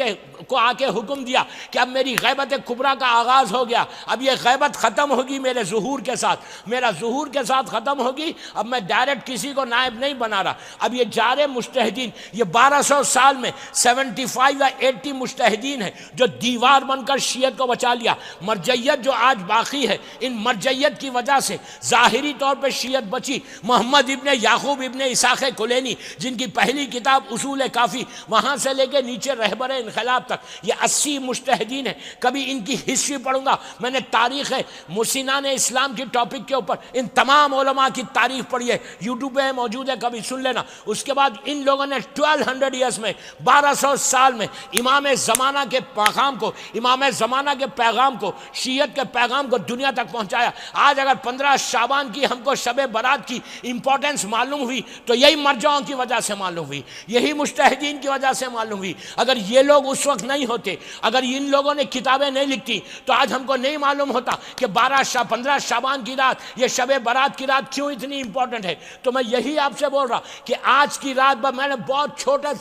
کو آ کے حکم دیا کہ اب میری غیبت کبریٰ کا آغاز ہو گیا، اب یہ غیبت ختم ہوگی میرے ظہور کے ساتھ، میرا ظہور کے ساتھ ختم ہوگی، اب میں ڈائریکٹ کسی کو نائب نہیں بنا رہا۔ اب یہ جارے مجتہدین، یہ 1200 سال میں 75 یا 80 مجتہدین ہیں جو دیوار بن کر شیعت کو بچا لیا۔ مرجعیت جو آج باقی ہے، ان مرجعیت کی وجہ سے ظاہری طور پہ شیعت بچی۔ محمد ابن یعقوب ابن اسحاق کلینی، جن کی پہلی کتاب اصول کافی، وہاں سے لے کے نیچے رہبر انقلاب تک یہ 80 مجتہدین ہیں۔ کبھی ان کی ہسٹری پڑھوں گا، میں نے تاریخ مسنان اسلام کی ٹاپک کے اوپر ان تمام علماء کی تاریخ پڑھی ہے، یوٹیوب پہ موجود ہے، کبھی سن لینا۔ اس کے بعد ان لوگوں نے 1200 ایئرس میں، 1200 سال میں امام زمانہ کے پیغام کو، امام زمانہ کے پیغام کو، شیعت کے پیغام کو دنیا تک پہنچایا۔ آج اگر 15 شعبان کی ہم کو شب برات کی امپورٹنس معلوم ہوئی تو یہی مرجعوں کی وجہ سے معلوم ہوئی، یہی مجتہدین کی وجہ سے معلوم ہوئی۔ اگر یہ لوگ اس وقت نہیں ہوتے، اگر ان لوگوں نے کتابیں نہیں لکھتی تو آج ہم کو نہیں معلوم ہوتا کہ 15 شعبان کی رات، یہ شب برات کی رات کیوں اتنی امپورٹنٹ ہے۔ تو میں یہی آپ سے بول رہا کہ آج کی رات میں نے بہت چھوٹا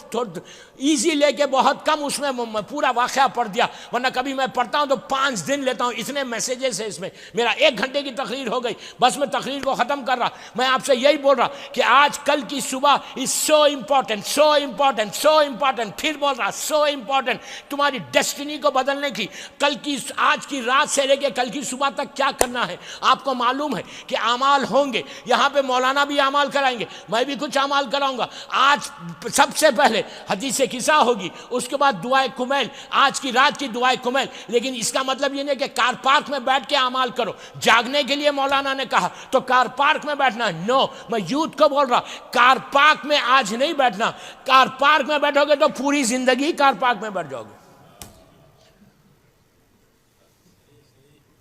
ایزی لے کے بہت کم اس میں پورا واقعہ پڑھ دیا، ورنہ کبھی میں پڑھتا ہوں تو 5 دن لیتا ہوں، اتنے میسیجز ہیں اس میں۔ میرا 1 گھنٹے کی تقریر ہو گئی، بس میں تقریر کو ختم کر رہا۔ میں آپ سے یہی بول رہا کہ آج کل کی صبح is so important, so important, so important, پھر بول رہا سو امپورٹنٹ تمہاری ڈیسٹینی کو بدلنے کی۔ کل کی، آج کی رات سے لے کے کل کی صبح تک کیا کرنا ہے آپ کو معلوم ہے کہ اعمال ہوں گے، یہاں پہ مولانا بھی اعمال کرائیں گے، میں بھی کچھ اعمال کراؤں گا۔ آج سب سے پہلے حدیث قصہ ہوگی، اس کے بعد دعائے کمیل، آج کی رات کی دعائے کمیل۔ لیکن اس کا مطلب یہ نہیں کہ کار پارک میں بیٹھ کے اعمال کرو، جاگنے کے لیے مولانا نے کہا تو کار پارک میں بیٹھنا ہے، نو، میں یوتھ کو بول رہا کار پارک میں آج نہیں بیٹھنا۔ کار پارک میں بیٹھو گے تو پوری زندگی کار پارک میں بیٹھ جاؤ گے۔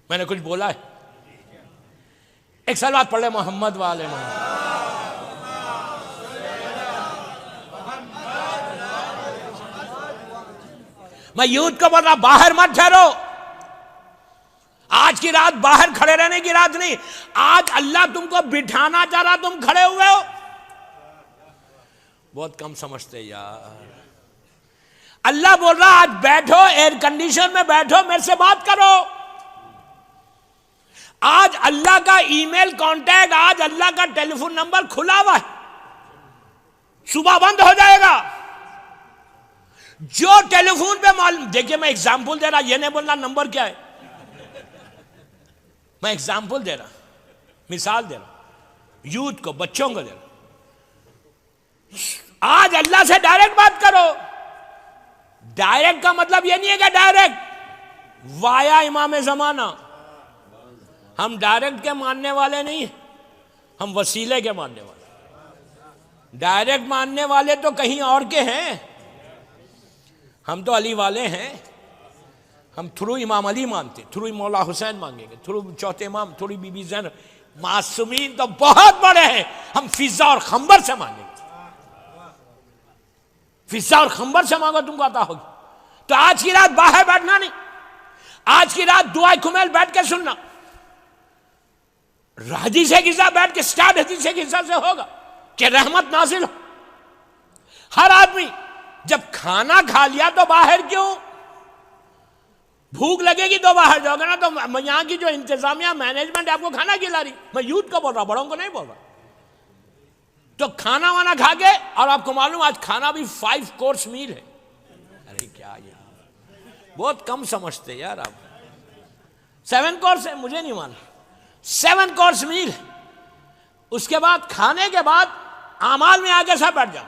میں نے کچھ بولا ہے؟ ایک صلوات پڑھ لے محمد والے محمد۔ میں یوتھ کو بول رہا باہر مت ٹھہرو، آج کی رات باہر کھڑے رہنے کی رات نہیں، آج اللہ تم کو بٹھانا چاہ رہا، تم کھڑے ہوئے ہو۔ بہت کم سمجھتے یار۔ اللہ بول رہا آج بیٹھو، ایئر کنڈیشن میں بیٹھو، میرے سے بات کرو۔ آج اللہ کا ای میل کانٹیکٹ، آج اللہ کا ٹیلی فون نمبر کھلا ہوا ہے، صبح بند ہو جائے گا۔ جو ٹیلی فون پہ معلوم، دیکھیے میں ایگزامپل دے رہا، یہ نہیں بولنا نمبر کیا ہے، میں ایگزامپل دے رہا، مثال دے رہا، یوتھ کو، بچوں کو دے رہا۔ آج اللہ سے ڈائریکٹ بات کرو۔ ڈائریکٹ کا مطلب یہ نہیں ہے کہ ڈائریکٹ وایا امام زمانہ، ہم ڈائریکٹ کے ماننے والے نہیں ہیں، ہم وسیلے کے ماننے والے۔ ڈائریکٹ ماننے والے تو کہیں اور کے ہیں، ہم تو علی والے ہیں، ہم تھرو امام علی مانتے، تھرو مولا حسین مانگیں گے، تھرو چوتھے امام، تھرو بی بی زینب۔ معصومین تو بہت بڑے ہیں، ہم فضا اور خنبر سے مانگیں گے، فضا اور خنبر سے مانگو تم کو عطا ہوگی۔ تو آج کی رات باہر بیٹھنا نہیں، آج کی رات دعائے کمیل بیٹھ کے سننا، حدیث قصہ بیٹھ کے سٹارٹ حدیث قصہ سے ہوگا کہ رحمت نازل ہو۔ ہر آدمی جب کھانا کھا لیا تو باہر کیوں؟ بھوک لگے گی تو باہر جاؤ گے نا. تو یہاں کی جو انتظامیہ مینجمنٹ آپ کو کھانا کھلا رہی, میں یوتھ کو بول رہا ہوں, بڑوں کو نہیں بول رہا. تو کھانا وانا کھا کے, اور آپ کو معلوم آج کھانا بھی 5 کورس میل ہے. ارے کیا یار, بہت کم سمجھتے یار آپ. 7 کورس ہے, مجھے نہیں مانا, 7 کورس میل. اس کے بعد کھانے کے بعد اعمال میں آگے سب بیٹھ جاؤ.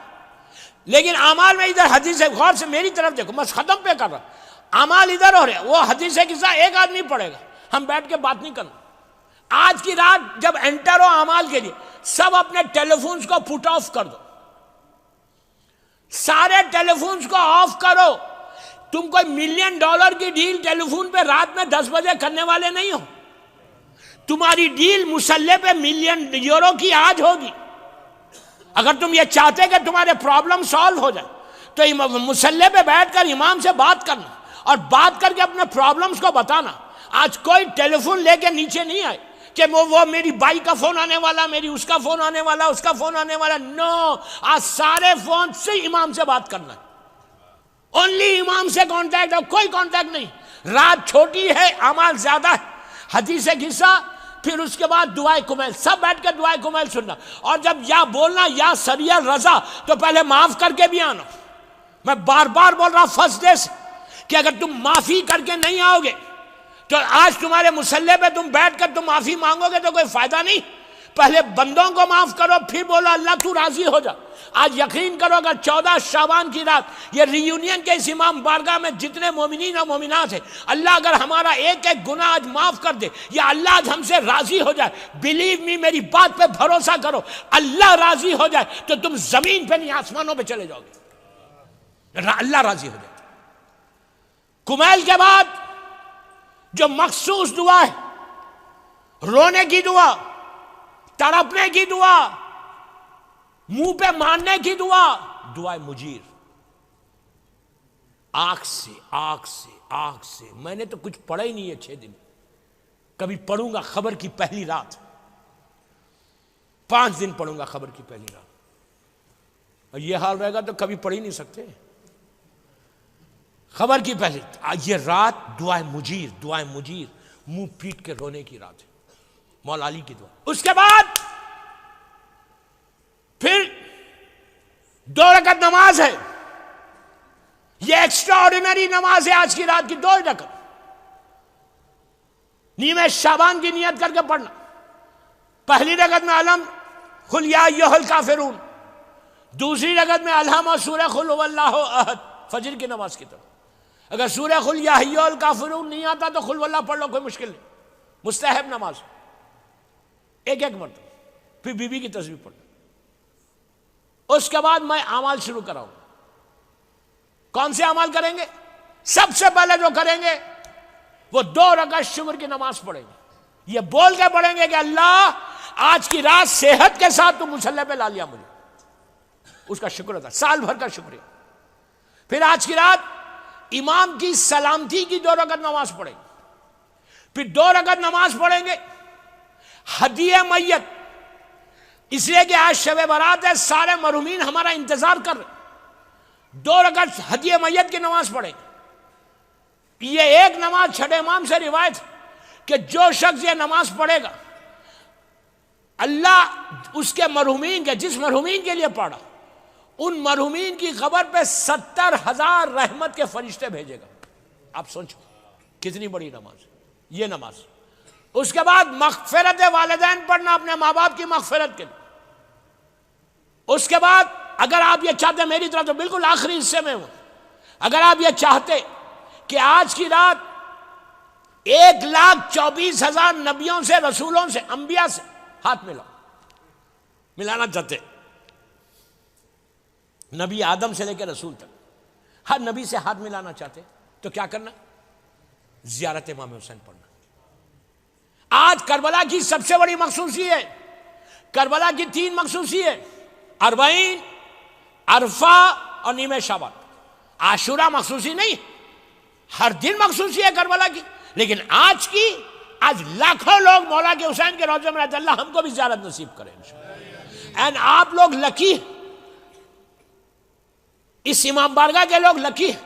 لیکن اعمال میں ادھر حدیث, غور سے میری طرف دیکھو, میں ختم پہ کر رہا ہوں. اعمال ادھر ہو رہے ہیں, وہ حدیث قصہ ایک آدمی پڑھے گا, ہم بیٹھ کے بات نہیں کرنا. آج کی رات جب انٹر ہو اعمال کے لیے, سب اپنے ٹیلی فونز کو پٹ آف کر دو, سارے ٹیلی فونز کو آف کرو. تم کوئی $1 ملین کی ڈیل ٹیلی فون پہ رات میں 10 بجے کرنے والے نہیں ہو. تمہاری ڈیل مسلح پہ €1 ملین کی آج ہوگی. اگر تم یہ چاہتے کہ تمہارے پرابلم سالو ہو جائے تو مسلح پہ بیٹھ کر امام سے بات کرنا, اور بات کر کے اپنے پرابلمز کو بتانا. آج کوئی ٹیلی فون لے کے نیچے نہیں آئے کہ وہ میری بائی کا فون آنے والا, میری اس کا فون آنے والا, اس کا فون آنے والا. نو, آج سارے فون سے امام سے بات کرنا ہے. اونلی امام سے کانٹیکٹ, اور کوئی کانٹیکٹ نہیں. رات چھوٹی ہے, اعمال زیادہ ہے. حدیث قصہ, پھر اس کے بعد دعائے کمیل, سب بیٹھ کے دعائے کمیل سننا. اور جب یا بولنا یا سریع رضا, تو پہلے معاف کر کے بھی آنا. میں بار بار بول رہا ہوں فرسٹ ڈے سے کہ اگر تم معافی کر کے نہیں آؤ گے تو آج تمہارے مسلح پہ تم بیٹھ کر تم معافی مانگو گے تو کوئی فائدہ نہیں. پہلے بندوں کو معاف کرو, پھر بولو اللہ تو راضی ہو جا. آج یقین کرو اگر 14 شعبان کی رات یہ ری یونین کے اس امام بارگاہ میں جتنے مومنین اور مومنات ہیں, اللہ اگر ہمارا ایک ایک گناہ آج معاف کر دے, یا اللہ آج ہم سے راضی ہو جائے, بلیو می, میری بات پہ بھروسہ کرو, اللہ راضی ہو جائے تو تم زمین پہ نہیں آسمانوں پہ چلے جاؤ گے. اللہ راضی ہو جائے. کمیل کے بعد جو مخصوص دعا ہے, رونے کی دعا, تڑپنے کی دعا, منہ پہ مارنے کی دعا, دعائے مجیر. آنکھ سے آنکھ سے آنکھ سے, میں نے تو کچھ پڑھا ہی نہیں ہے 6 دن, کبھی پڑھوں گا خبر کی پہلی رات, 5 دن پڑھوں گا خبر کی پہلی رات, اور یہ حال رہے گا تو کبھی پڑھ ہی نہیں سکتے. خبر کی پہلی یہ رات دعائے مجیر, دعائے مجیر, منہ پیٹ کے رونے کی رات ہے, مولا علی کی دعا. اس کے بعد پھر 2 رکعت نماز ہے, یہ ایکسٹرا آرڈینری نماز ہے. آج کی رات کی 2 رکعت نیمے شعبان کی نیت کر کے پڑھنا. پہلی رکعت میں علم قل یا ایھا الکافرون, دوسری رکعت میں الہم اور سورہ قل ھو اللہ احد, فجر کی نماز کی طرح. اگر سورہ قل یا ایھا الکافرون نہیں آتا تو قل واللہ پڑھ لو, کوئی مشکل نہیں. مستحب نماز, ایک ایک مرتبہ, پھر بی بی کی تسبیح پڑھنا. اس کے بعد میں اعمال شروع کراؤں. کون سے اعمال کریں گے؟ سب سے پہلے جو کریں گے وہ 2 رکعت شکر کی نماز پڑھیں گے. یہ بول کے پڑھیں گے کہ اللہ آج کی رات صحت کے ساتھ تو مصلی پہ لا لیا مجھے, اس کا شکر ادا, سال بھر کا شکریہ. پھر آج کی رات امام کی سلامتی کی 2 رکعت نماز پڑھیں گے. پھر 2 رکعت نماز پڑھیں گے ہدیہ میت, اس لیے کہ آج شب برات ہے, سارے مرحومین ہمارا انتظار کر رہے. 2 رکعت ہدیہ میت کی نماز پڑھیں گے. یہ ایک نماز چھٹے امام سے روایت کہ جو شخص یہ نماز پڑھے گا, اللہ اس کے مرحومین کے, جس مرحومین کے لیے پڑھا, ان مرحومین کی قبر پہ 70,000 رحمت کے فرشتے بھیجے گا. آپ سوچو کتنی بڑی نماز یہ نماز. اس کے بعد مغفرت والدین پڑھنا, اپنے ماں باپ کی مغفرت کے لیے. اس کے بعد اگر آپ یہ چاہتے, میری طرف تو بالکل آخری حصے میں ہوں, اگر آپ یہ چاہتے کہ آج کی رات 1,24,000 نبیوں سے, رسولوں سے, انبیاء سے ہاتھ ملانا چاہتے, نبی آدم سے لے کے رسول تک ہر نبی سے ہاتھ ملانا چاہتے, تو کیا کرنا؟ زیارت امام حسین پڑھنا. آج کربلا کی سب سے بڑی مخصوصی ہے, کربلا کی 3 مخصوصی ہے, 40, عرفہ اور نیمہ شعبان. عاشورہ مخصوصی نہیں, ہر دن مخصوصی ہے کربلا کی. لیکن آج کی, آج لاکھوں لوگ مولا کے حسین کے روضے میں رہتے. اللہ ہم کو بھی زیارت نصیب کرے انشاءاللہ. اینڈ آپ لوگ لکی, اس امام بارگاہ کے لوگ لکی ہیں.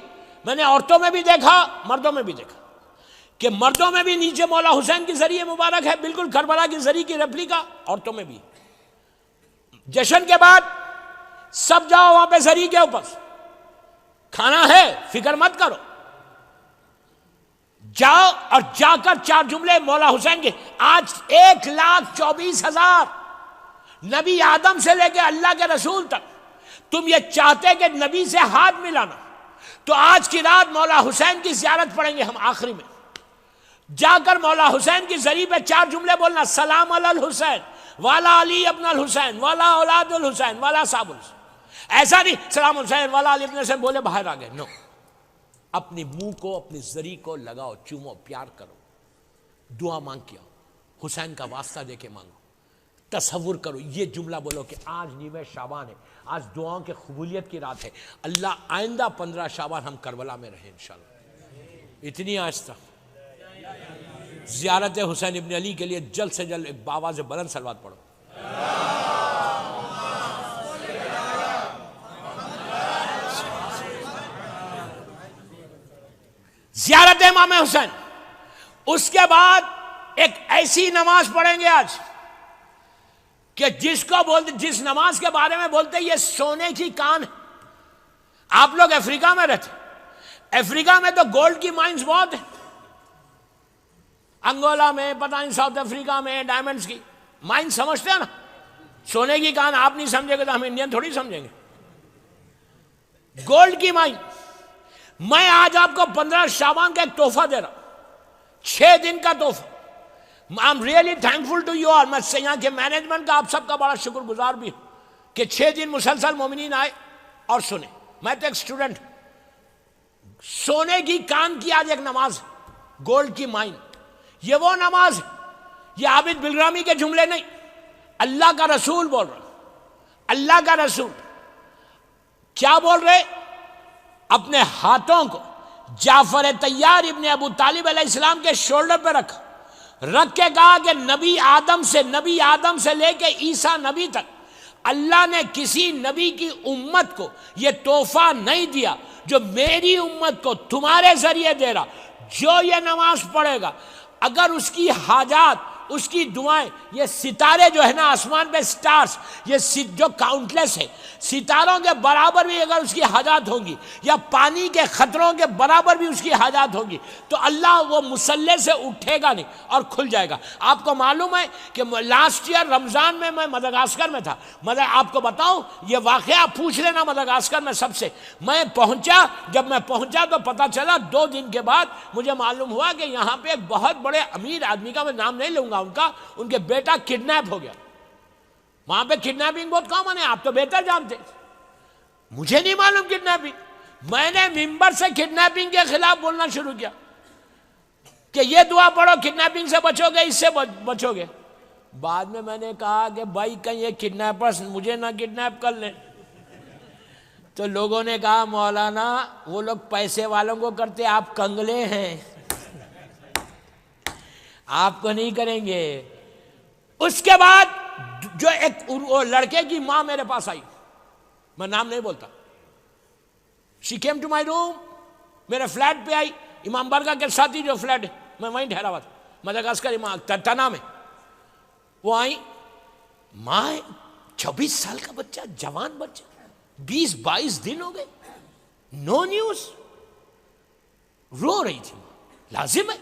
میں نے عورتوں میں بھی دیکھا, مردوں میں بھی دیکھا کہ مردوں میں بھی نیچے مولا حسین کی ذریعہ مبارک ہے, بالکل کربلا کی ذریعہ کی ریپلیکا. عورتوں میں بھی جشن کے بعد سب جاؤ وہاں پہ ذریعہ کے اوپر, کھانا ہے, فکر مت کرو, جاؤ اور جا کر 4 جملے مولا حسین کے. آج 1,24,000 نبی آدم سے لے کے اللہ کے رسول تک, تم یہ چاہتے کہ نبی سے ہاتھ ملانا, تو آج کی رات مولا حسین کی زیارت پڑھیں گے ہم آخری میں. جا کر مولا حسین کی ذریعے پہ 4 جملے بولنا, سلام علی الحسین والا علی ابن الحسین والا اولاد الحسین والا صاحب الحسین. ایسا نہیں سلام حسین والا علی ابن الحسین بولے باہر آ گئے, نو. اپنی منہ کو, اپنی ذریعہ کو لگاؤ, چومو, پیار کرو, دعا مانگ کے آؤ, حسین کا واسطہ دے کے مانگو. تصور کرو, یہ جملہ بولو کہ آج نیویں شعبان ہے, آج دعاؤں کے قبولیت کی رات ہے. اللہ آئندہ 15 شعبان ہم کربلا میں رہیں انشاءاللہ. اتنی آہستہ زیارت حسین ابن علی کے لیے جلد سے جلد ایک باواز بلند صلوات پڑھو. زیارت امام حسین. اس کے بعد ایک ایسی نماز پڑھیں گے آج کہ جس کو بولتے, جس نماز کے بارے میں بولتے یہ سونے کی کان ہے. آپ لوگ افریقہ میں رہتے, افریقہ میں تو گولڈ کی مائنز بہت ہیں, انگولا میں, پتہ نہیں ساؤتھ افریقہ میں ڈائمنڈز کی مائن سمجھتے ہیں نا. سونے کی کان آپ نہیں سمجھے گے تو ہم انڈین تھوڑی سمجھیں گے. گولڈ کی مائن. میں آج آپ کو 15 شعبان کا ایک تحفہ دے رہا ہوں, 6 دن کا تحفہ. I am really thankful to you all. میں یہاں کے مینجمنٹ کا آپ سب کا بڑا شکر گزار بھی ہوں کہ 6 دن مسلسل مومنین آئے اور سنے. میں تو ایک اسٹوڈنٹ. سونے کی کان کی آج ایک نماز ہے, گولڈ کی مائن. یہ وہ نماز ہے, یہ عابد بلرامی کے جملے نہیں, اللہ کا رسول بول رہا. اللہ کا رسول کیا بول رہے؟ اپنے ہاتھوں کو جعفر طیار ابن ابو طالب علیہ السلام کے شولڈر پہ رکھا, رکھ کے کہا کہ نبی آدم سے لے کے عیسیٰ نبی تک اللہ نے کسی نبی کی امت کو یہ تحفہ نہیں دیا جو میری امت کو تمہارے ذریعے دے رہا. جو یہ نماز پڑھے گا, اگر اس کی حاجات, اس کی دعائیں, یہ ستارے جو ہے نا آسمان پہ سٹارز, یہ جو کاؤنٹلیس ہے, ستاروں کے برابر بھی اگر اس کی حاجات ہوں گی, یا پانی کے خطروں کے برابر بھی اس کی حاجات ہوگی, تو اللہ وہ مسلح سے اٹھے گا نہیں اور کھل جائے گا. آپ کو معلوم ہے کہ لاسٹ ایئر رمضان میں مدغاسکر میں تھا. آپ کو بتاؤں یہ واقعہ, پوچھ لینا مدغاسکر میں سب سے. میں پہنچا, جب میں پہنچا تو پتا چلا 2 دن کے بعد مجھے معلوم ہوا کہ یہاں پہ ایک بہت بڑے امیر آدمی کا, میں نام نہیں لوں گا ان کے بیٹا کڈنیپ ہو گیا. وہاں پہ کڈنیپنگ بہت کامن ہے, آپ تو بہتر جانتے. مجھے نہیں معلوم کڈنیپنگ. میں نے ممبر سے کڈنیپنگ کے خلاف بولنا شروع کیا کہ یہ دعا پڑھو کڈنیپنگ سے بچو گے, اس سے بچو گے. بعد میں نے کہا کہ بھائی کہیں یہ کڈنیپرز مجھے نہ کڈنیپ کر لیں. تو لوگوں نے کہا مولانا وہ لوگ پیسے والوں کو کرتے, آپ کنگلے ہیں, آپ کو نہیں کریں گے. اس کے بعد جو ایک لڑکے کی ماں میرے پاس آئی, میں نام نہیں بولتا. she came to my room, میرے فلیٹ پہ آئی. امام بارگاہ کے ساتھ ہی جو فلیٹ ہے, میں وہیں ٹھہرا ہوا تھا مدغاسکر تنا میں. وہ آئی, ماں 26 سال کا بچہ, جوان بچہ, 20-22 دن ہو گئے, نو نیوز. رو رہی تھی. لازم ہے.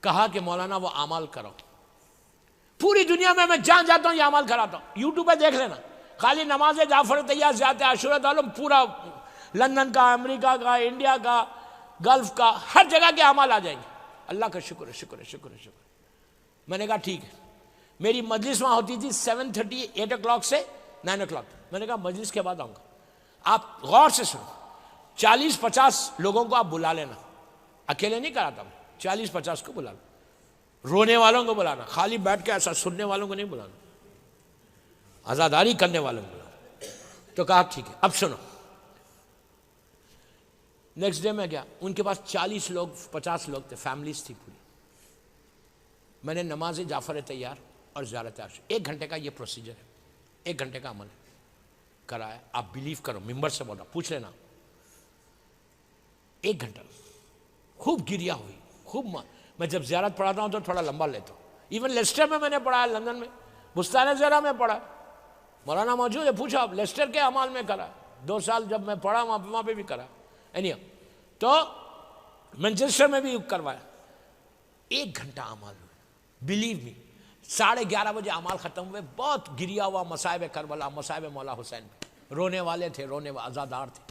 کہا کہ مولانا وہ اعمال کرو. پوری دنیا میں جہاں جاتا ہوں یہ اعمال کراتا ہوں, یوٹیوب پہ دیکھ لینا. خالی نماز جعفر طیار زیادت عاشورہ عالم, پورا لندن کا, امریکہ کا, انڈیا کا, گلف کا, ہر جگہ کے اعمال آ جائیں گے. اللہ کا شکر ہے, شکر ہے, شکر ہے, شکر. میں نے کہا ٹھیک ہے. میری مجلس وہاں ہوتی تھی 7:30 8 o'clock سے 9 o'clock. میں نے کہا مجلس کے بعد آؤں گا. آپ غور سے سنو, 40-50 لوگوں کو آپ بلا لینا, اکیلے نہیں کراتا میں, 40-50 کو بلانا. رونے والوں کو بلانا, خالی بیٹھ کے ایسا سننے والوں کو نہیں بلانا, عزاداری کرنے والوں کو بلانا. تو کہا ٹھیک ہے. اب سنو, نیکسٹ ڈے میں گیا, ان کے پاس 40 لوگ 50 لوگ تھے, فیملیز تھی پوری. میں نے نماز جعفر طیار اور زیارت عاشورہ, 1 گھنٹے کا یہ پروسیجر ہے, 1 گھنٹے کا عمل ہے. کرایا. آپ بلیو کرو, ممبر سے بولا, پوچھ لینا, 1 گھنٹہ خوب گریا ہوئی, خوب میں جب زیارت پڑھاتا ہوں تو تھوڑا لمبا لیتا ہوں. ایون لیسٹر میں نے پڑھا ہے, لندن میں بستان زہرا میں پڑھا, مولانا موجود ہے, پوچھا آپ لیسٹر کے اعمال میں کرا, 2 سال جب میں پڑھا وہاں پہ بھی کرا. تو مینچسٹر میں بھی کروایا. 1 گھنٹہ اعمال ہوئے, بلیو می. 11:30 بجے اعمال ختم ہوئے. بہت گریا ہوا, مصائب کربلا, مصائب مولا حسین پہ, رونے والے تھے, عزادار تھے.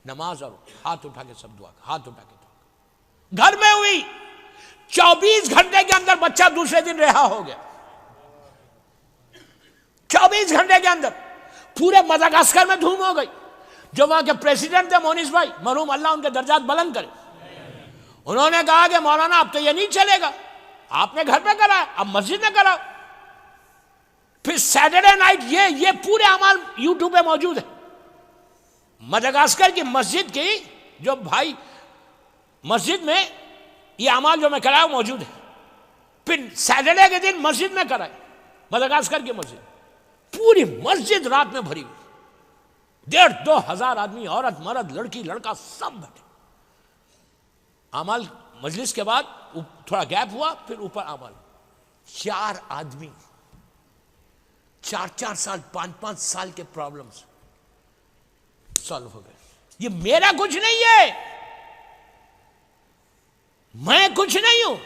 نماز اور ہاتھ اٹھا کے سب دعا, ہاتھ اٹھا کے دعا. گھر میں ہوئی, 24 گھنٹے کے اندر بچہ دوسرے دن رہا ہو گیا. 24 گھنٹے کے اندر پورے مدغاسکر میں دھوم ہو گئی. جو وہاں کے پریزیڈنٹ تھے مونس بھائی مرحوم, اللہ ان کے درجات بلند کرے, انہوں نے کہا کہ مولانا اب تو یہ نہیں چلے گا, آپ نے گھر پہ کرا, اب مسجد میں کرا. پھر سیٹرڈے نائٹ یہ پورے اعمال یوٹیوب پہ موجود ہے. مدغاسکر کی مسجد کی جو بھائی مسجد میں یہ اعمال جو میں کرایا موجود ہے. پھر سیٹرڈے کے دن مسجد میں کرائے, مدغاسکر کی مسجد, پوری مسجد رات میں بھری ہوئی, 1,500-2 ہزار آدمی, عورت مرد لڑکی لڑکا سب بیٹھے. اعمال مجلس کے بعد تھوڑا گیپ ہوا, پھر اوپر اعمال. 4 آدمی 4 سال 5 سال کے پرابلمز سالو ہو گئے. یہ میرا کچھ نہیں ہے, میں کچھ نہیں ہوں,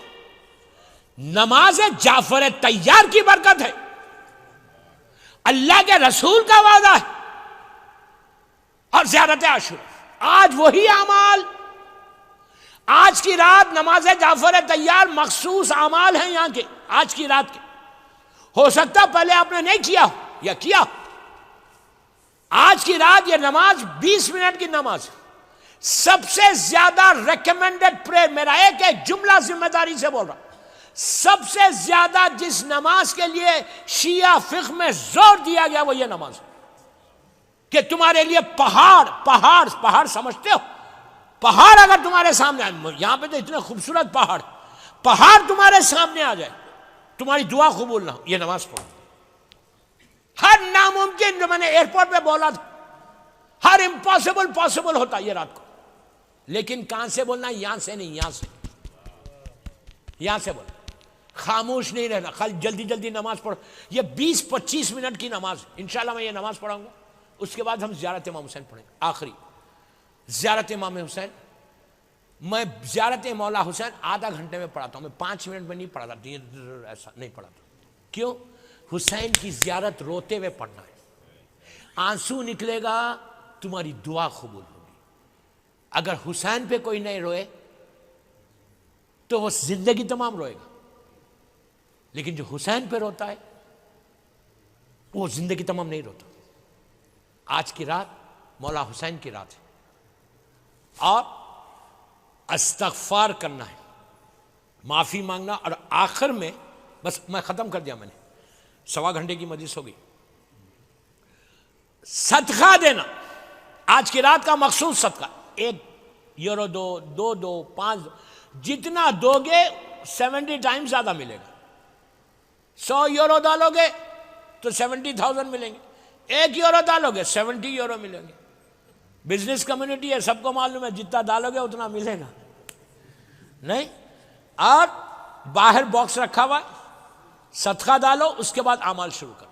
نماز جعفر طیار کی برکت ہے, اللہ کے رسول کا وعدہ ہے, اور زیارت عاشورہ. آج وہی اعمال, آج کی رات نماز جعفر طیار مخصوص اعمال ہیں یہاں کے, آج کی رات کے. ہو سکتا پہلے آپ نے نہیں کیا یا کیا. آج کی رات یہ نماز 20 منٹ کی نماز, سب سے زیادہ ریکمینڈڈ پریئر, میرا ایک جملہ ذمہ داری سے بول رہا, سب سے زیادہ جس نماز کے لیے شیعہ فقہ میں زور دیا گیا وہ یہ نماز ہے کہ تمہارے لیے پہاڑ سمجھتے ہو, پہاڑ اگر تمہارے سامنے آئے, یہاں پہ تو اتنے خوبصورت پہاڑ تمہارے سامنے آ جائے, تمہاری دعا قبول نہ ہو, یہ نماز پڑھو. ہر ناممکن جو میں نے ایئرپورٹ پہ بولا تھا, ہر امپاسبل پاسبل ہوتا یہ رات کو, لیکن کہاں سے بولنا, یہاں سے نہیں, یہاں سے بولنا, خاموش نہیں رہنا, خالی جلدی نماز پڑھو. یہ 20-25 منٹ کی نماز, انشاءاللہ میں یہ نماز پڑھاؤں گا. اس کے بعد ہم زیارت امام حسین پڑھیں گے. آخری زیارت امام حسین, میں زیارت مولا حسین آدھا گھنٹے میں پڑھاتا ہوں, میں 5 منٹ میں نہیں پڑھاتا, ایسا نہیں پڑھاتا. کیوں؟ حسین کی زیارت روتے ہوئے پڑھنا ہے, آنسو نکلے گا تمہاری دعا قبول ہوگی. اگر حسین پہ کوئی نہیں روئے تو وہ زندگی تمام روئے گا, لیکن جو حسین پہ روتا ہے وہ زندگی تمام نہیں روتا. آج کی رات مولا حسین کی رات ہے, اور استغفار کرنا ہے, معافی مانگنا. اور آخر میں بس میں ختم کر دیا, میں نے 1.25 گھنٹے کی مجلس ہوگی. صدقہ دینا, آج کی رات کا مخصوص صدقہ, 1 یورو دو 2 5, جتنا دو گے 70 ٹائم زیادہ ملے گا. 100 یورو ڈالو گے تو 70,000 ملیں گے, 1 یورو ڈالو گے 70 یورو ملیں گے. بزنس کمیونٹی ہے, سب کو معلوم ہے, جتنا ڈالو گے اتنا ملے گا نہیں. اور باہر باکس رکھا ہوا, صدقہ ڈالو, اس کے بعد اعمال شروع کرو.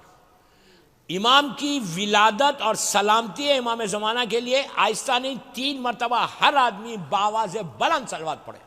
امام کی ولادت اور سلامتی ہے امام زمانہ کے لیے, آہستہ نہیں 3 مرتبہ ہر آدمی بآواز بلند صلوات پڑھے.